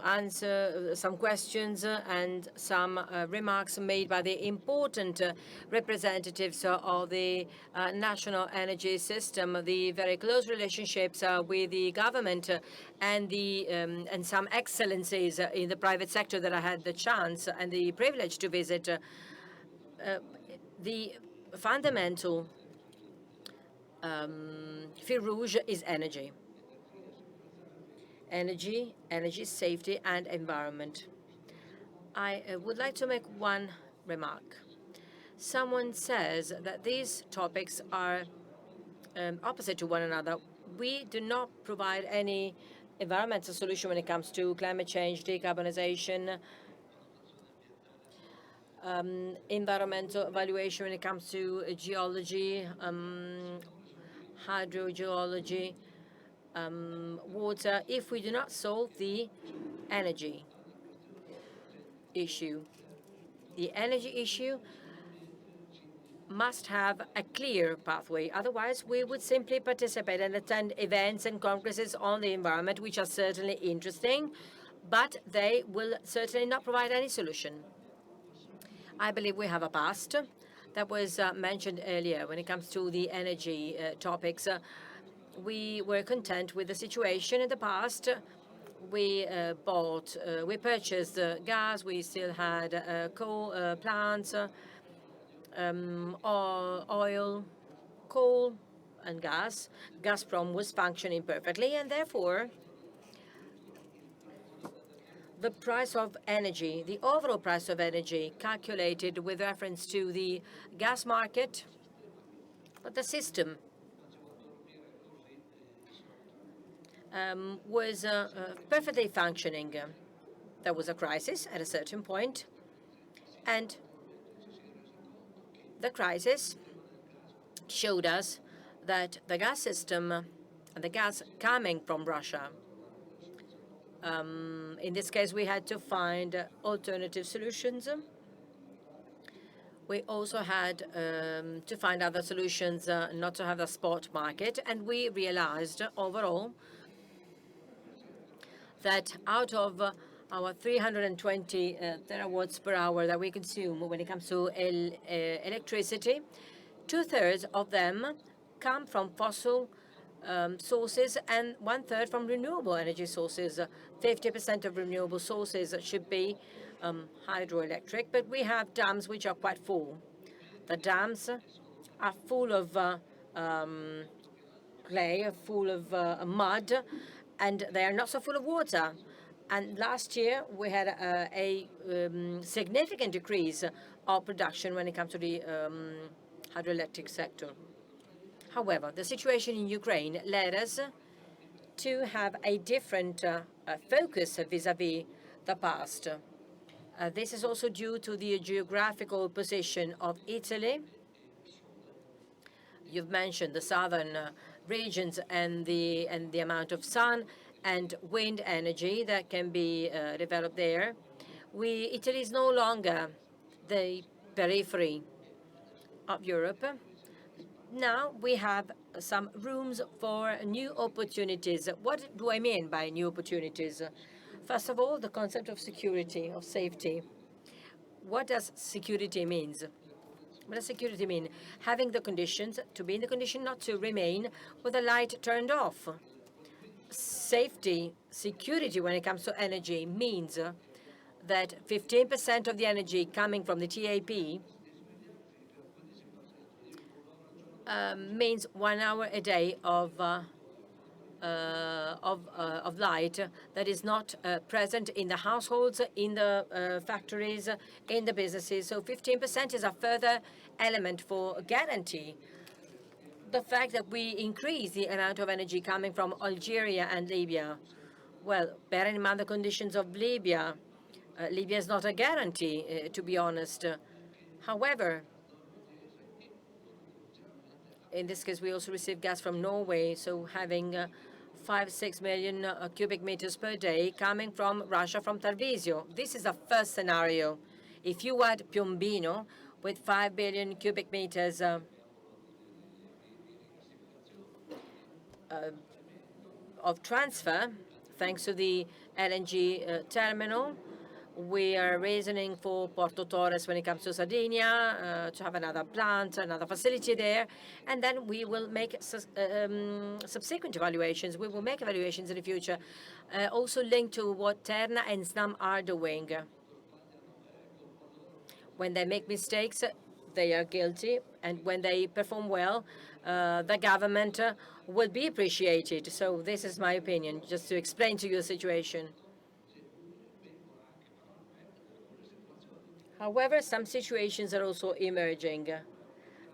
Answer some questions and some remarks made by the important representatives of the national energy system, the very close relationships with the government, and some excellencies in the private sector that I had the chance and the privilege to visit. The fundamental fil rouge is energy. Energy, safety, and environment. I would like to make one remark. Someone says that these topics are opposite to one another. We do not provide any environmental solution when it comes to climate change, decarbonization, environmental evaluation when it comes to geology, hydrogeology, water, if we do not solve the energy issue. The energy issue must have a clear pathway. Otherwise, we would simply participate and attend events and congresses on the environment, which are certainly interesting, but they will certainly not provide any solution. I believe we have a past that was mentioned earlier when it comes to the energy topics. We were content with the situation in the past. We purchased gas. We still had coal plants, oil, coal, and gas. Gazprom was functioning perfectly, and therefore the price of energy, the overall price of energy, calculated with reference to the gas market, but the system was perfectly functioning. There was a crisis at a certain point, and the crisis showed us that the gas system and the gas coming from Russia, in this case, we had to find alternative solutions. We also had to find other solutions not to have the spot market, and we realized overall that out of our 320 terawatts per hour that we consume when it comes to electricity, 2/3 of them come from fossil sources and 1/3 from renewable energy sources. 50% of renewable sources should be hydroelectric, but we have dams which are quite full. The dams are full of clay, full of mud, and they are not so full of water. And last year we had a significant decrease of production when it comes to the hydroelectric sector. However, the situation in Ukraine led us to have a different focus vis-à-vis the past. This is also due to the geographical position of Italy. You've mentioned the southern regions and the amount of sun and wind energy that can be developed there. Italy is no longer the periphery of Europe. Now we have some rooms for new opportunities. What do I mean by new opportunities? First of all, the concept of security, of safety. What does security mean? What does security mean? Having the conditions, to be in the condition not to remain with the light turned off. Safety, security when it comes to energy means that 15% of the energy coming from the TAP means 1 hour a day of light that is not present in the households, in the factories, in the businesses. So 15% is a further element for guarantee. The fact that we increase the amount of energy coming from Algeria and Libya, well, bearing in mind the conditions of Libya, Libya is not a guarantee, to be honest. However, in this case, we also receive gas from Norway, so having 5-6 million cubic meters per day coming from Russia, from Tarvisio. This is the first scenario. If you add Piombino with 5 billion cubic meters of transfer, thanks to the LNG terminal, we are reasoning for Porto Torres when it comes to Sardinia, to have another plant, another facility there, and then we will make subsequent evaluations. We will make evaluations in the future, also linked to what Terna and Snam are doing. When they make mistakes, they are guilty, and when they perform well, the government will be appreciated. So this is my opinion, just to explain to you the situation. However, some situations are also emerging.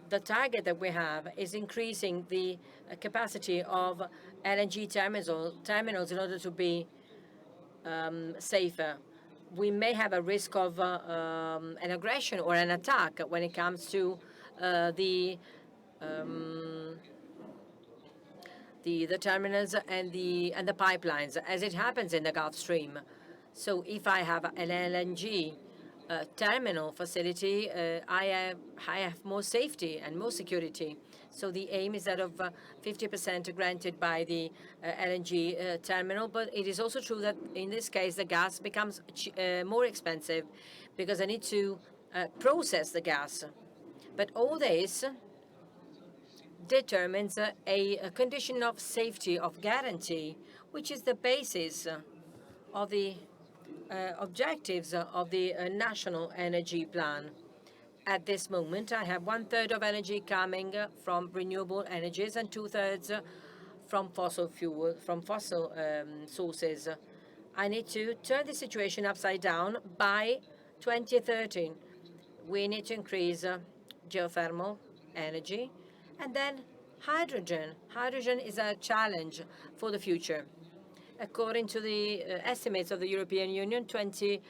The target that we have is increasing the capacity of LNG terminals in order to be safer. We may have a risk of an aggression or an attack when it comes to the terminals and the pipelines, as it happens in the Gulf Stream. So if I have an LNG terminal facility, I have more safety and more security. So the aim is that of 50% granted by the LNG terminal, but it is also true that in this case the gas becomes more expensive because I need to process the gas. But all this determines a condition of safety, of guarantee, which is the basis of the objectives of the National Energy Plan. At this moment, I have 1/3 of energy coming from renewable energies and 2/3 from fossil sources. I need to turn the situation upside down by 2030. We need to increase geothermal energy, and then hydrogen. Hydrogen is a challenge for the future. According to the estimates of the European Union, 20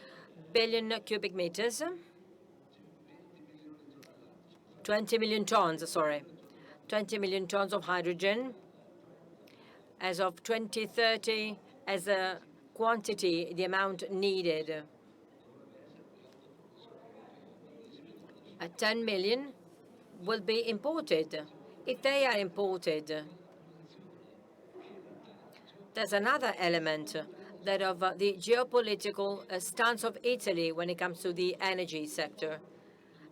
billion cubic meters, 20 million tons, sorry, 20 million tons of hydrogen as of 2030 as a quantity, the amount needed. 10 million will be imported. If they are imported, there's another element, that of the geopolitical stance of Italy when it comes to the energy sector.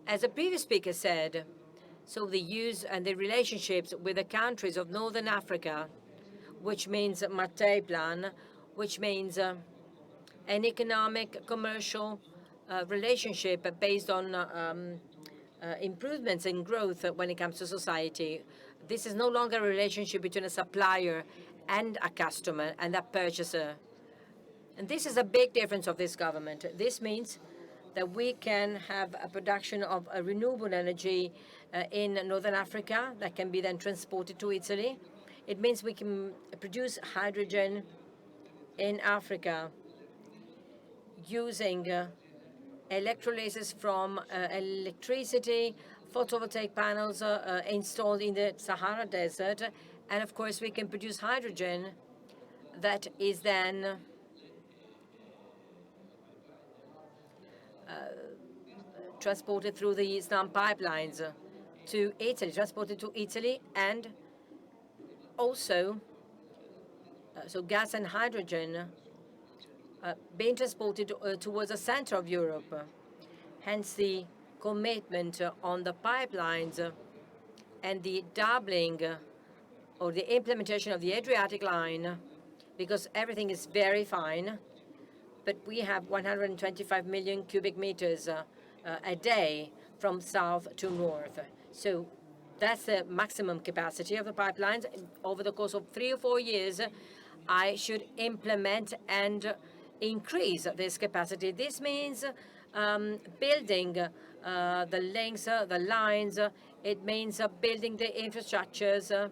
As the previous speaker said, so the use and the relationships with the countries of Northern Africa, which means Mattei Plan, which means an economic, commercial relationship based on improvements in growth when it comes to society. This is no longer a relationship between a supplier and a customer and a purchaser. And this is a big difference of this government. This means that we can have a production of a renewable energy in Northern Africa that can be then transported to Italy. It means we can produce hydrogen in Africa using electrolysis from electricity, photovoltaic panels installed in the Sahara Desert. And of course, we can produce hydrogen that is then transported through the Snam pipelines to Italy, and also so gas and hydrogen being transported towards the center of Europe. Hence the commitment on the pipelines and the doubling or the implementation of the Adriatic line, because everything is very fine, but we have 125 million cubic meters a day from south to north. So that's the maximum capacity of the pipelines. Over the course of 3 or 4 years, I should implement and increase this capacity. This means building the links, the lines. It means building the infrastructures.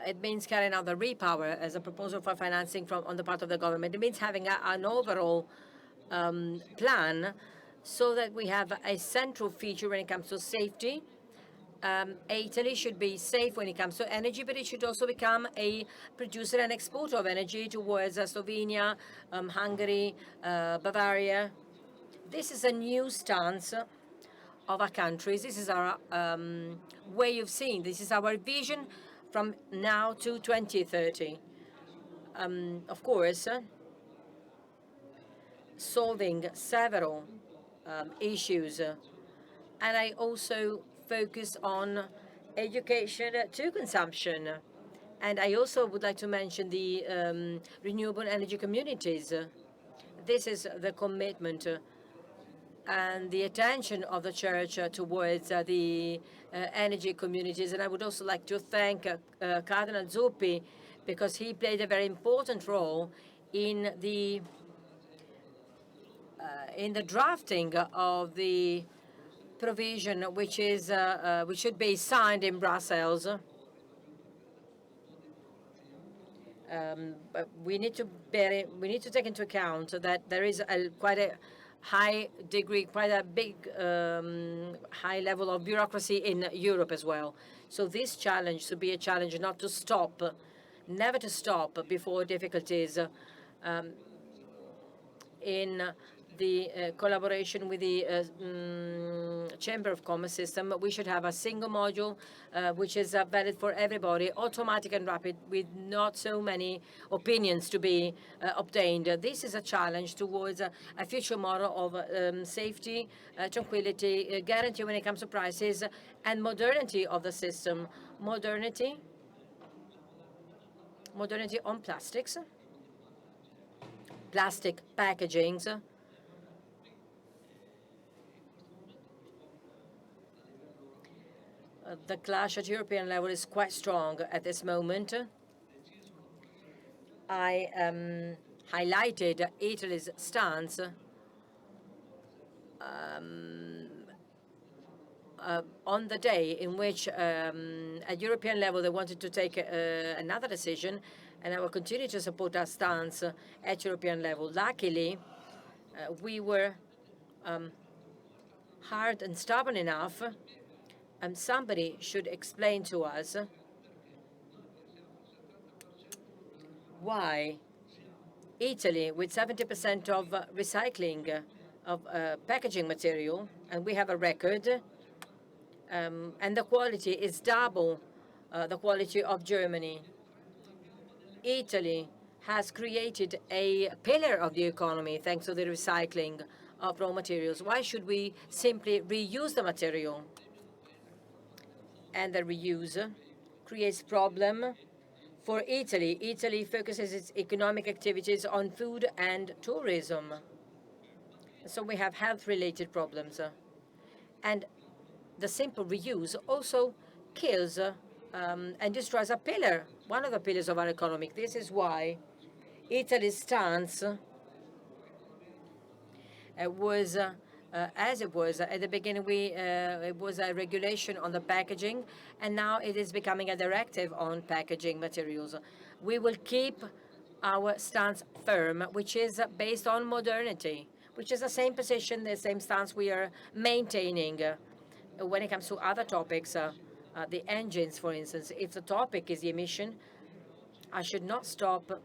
It means carrying out the repower as a proposal for financing on the part of the government. It means having an overall plan so that we have a central feature when it comes to safety. Italy should be safe when it comes to energy, but it should also become a producer and exporter of energy towards Slovenia, Hungary, Bavaria. This is a new stance of our countries. This is our way of seeing. This is our vision from now to 2030. Of course, solving several issues. And I also focus on education to consumption. And I also would like to mention the renewable energy communities. This is the commitment and the attention of the Church towards the energy communities. And I would also like to thank Cardinal Zuppi, because he played a very important role in the drafting of the provision which should be signed in Brussels. But we need to take into account that there is quite a high degree, quite a big high level of bureaucracy in Europe as well. So this challenge should be a challenge not to stop, never to stop before difficulties. In the collaboration with the Chamber of Commerce system, we should have a single module which is valid for everybody, automatic and rapid, with not so many opinions to be obtained. This is a challenge towards a future model of safety, tranquility, guarantee when it comes to prices, and modernity of the system. Modernity on plastics, plastic packagings. The clash at European level is quite strong at this moment. I highlighted Italy's stance on the day in which at European level they wanted to take another decision, and I will continue to support our stance at European level. Luckily, we were hard and stubborn enough, and somebody should explain to us why Italy, with 70% of recycling of packaging material, and we have a record, and the quality is double the quality of Germany. Italy has created a pillar of the economy thanks to the recycling of raw materials. Why should we simply reuse the material? And the reuse creates problem for Italy. Italy focuses its economic activities on food and tourism. So we have health-related problems. And the simple reuse also kills and destroys a pillar, one of the pillars of our economy. This is why Italy's stance was as it was at the beginning. It was a regulation on the packaging, and now it is becoming a directive on packaging materials. We will keep our stance firm, which is based on modernity, which is the same position, the same stance we are maintaining when it comes to other topics, the engines, for instance. If the topic is the emission, I should not stop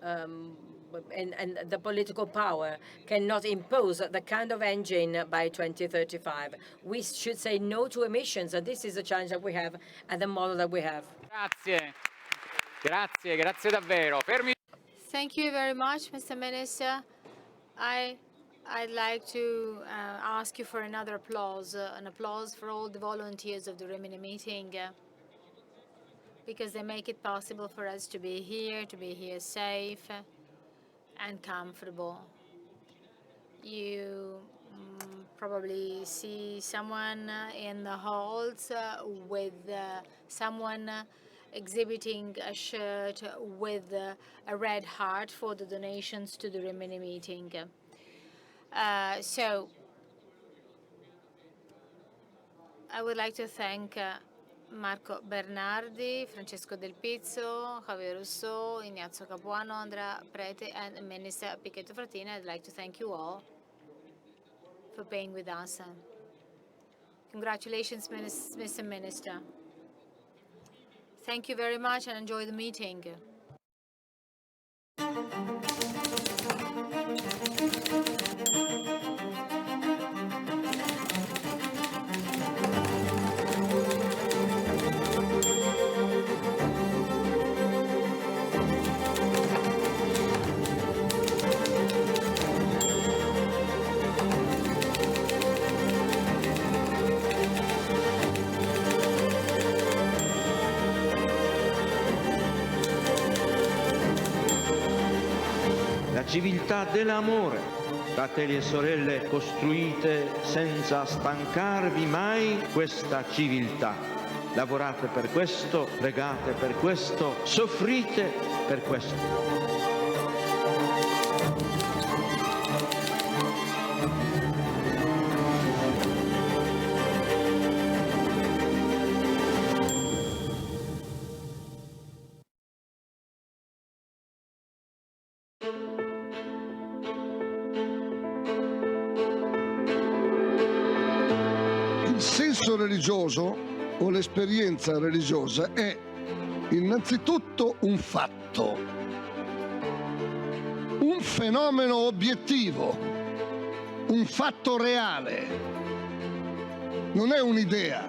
and the political power cannot impose the kind of engine by 2035. We should say no to emissions, and this is the challenge that we have and the model that we have. Grazie. Grazie, grazie davvero. Thank you very much, Mr. Minister. I'd like to ask you for another applause, an applause for all the volunteers of the Rimini meeting, because they make it possible for us to be here safe and comfortable. You probably see someone in the halls with someone exhibiting a shirt with a red heart for the donations to the Rimini meeting. So I would like to thank Marco Bernardi, Francesco del Pizzo, Xavier Rousseau, Ignazio Capuano, Andrea, Prete, and Minister Pichetto Fratin. I'd like to thank you all for being with us. Congratulations, Mr. Minister. Thank you very much and enjoy the meeting. Civiltà dell'amore, fratelli e sorelle, costruite senza stancarvi mai questa civiltà. Lavorate per questo, pregate per questo, soffrite per questo. Religioso o l'esperienza religiosa è innanzitutto un fatto, un fenomeno obiettivo, un fatto reale, non è un'idea,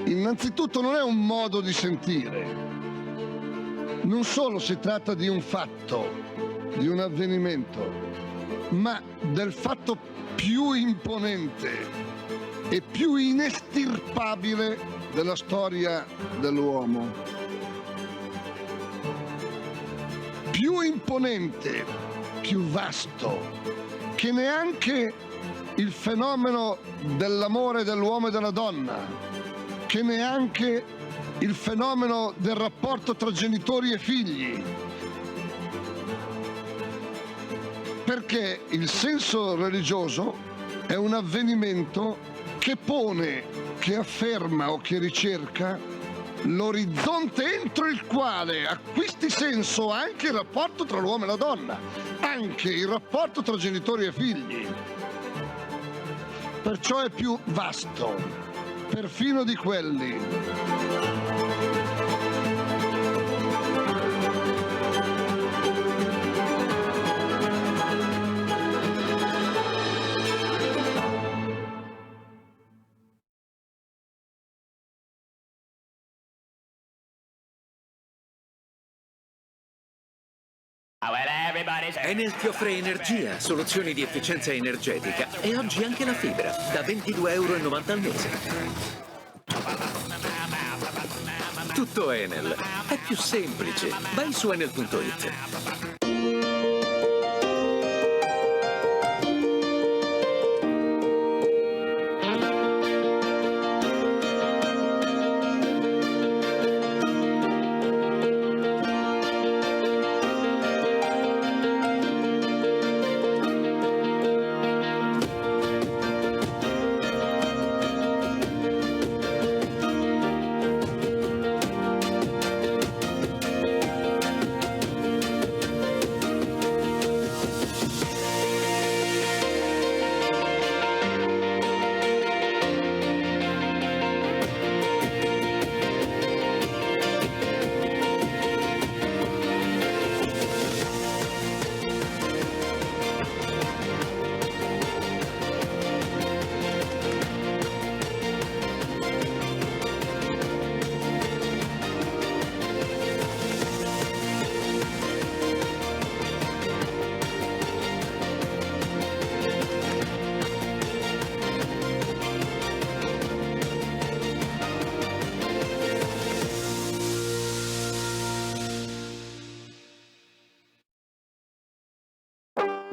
innanzitutto non è un modo di sentire, non solo si tratta di un fatto, di un avvenimento, ma del fatto più imponente e più inestirpabile della storia dell'uomo. Più imponente, più vasto, che neanche il fenomeno dell'amore dell'uomo e della donna, che neanche il fenomeno del rapporto tra genitori e figli. Perché il senso religioso è un avvenimento che pone, che afferma o che ricerca l'orizzonte entro il quale acquisti senso anche il rapporto tra l'uomo e la donna, anche il rapporto tra genitori e figli. Perciò è più vasto, perfino di quelli Enel ti offre energia, soluzioni di efficienza energetica e oggi anche la fibra, da 22,90 € al mese. Tutto Enel. È più semplice. Vai su enel.it.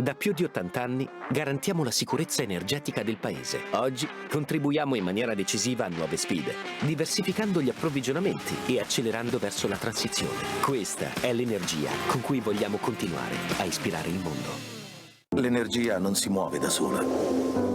Da più di 80 anni garantiamo la sicurezza energetica del Paese. Oggi contribuiamo in maniera decisiva a nuove sfide, diversificando gli approvvigionamenti e accelerando verso la transizione. Questa è l'energia con cui vogliamo continuare a ispirare il mondo. L'energia non si muove da sola.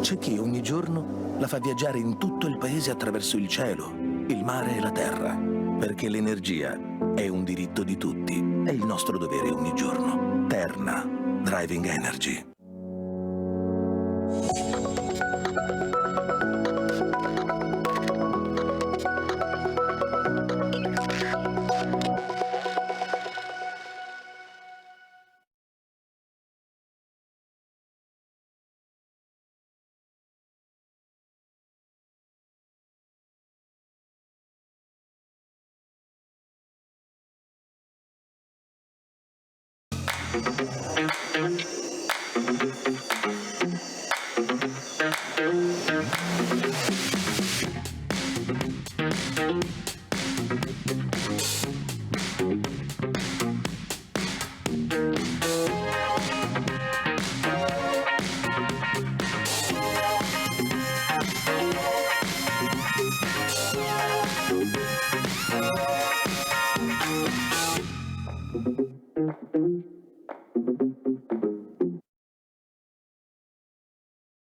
C'è chi ogni giorno la fa viaggiare in tutto il Paese attraverso il cielo, il mare e la terra. Perché l'energia è un diritto di tutti. È il nostro dovere ogni giorno. Terna. Driving Energy.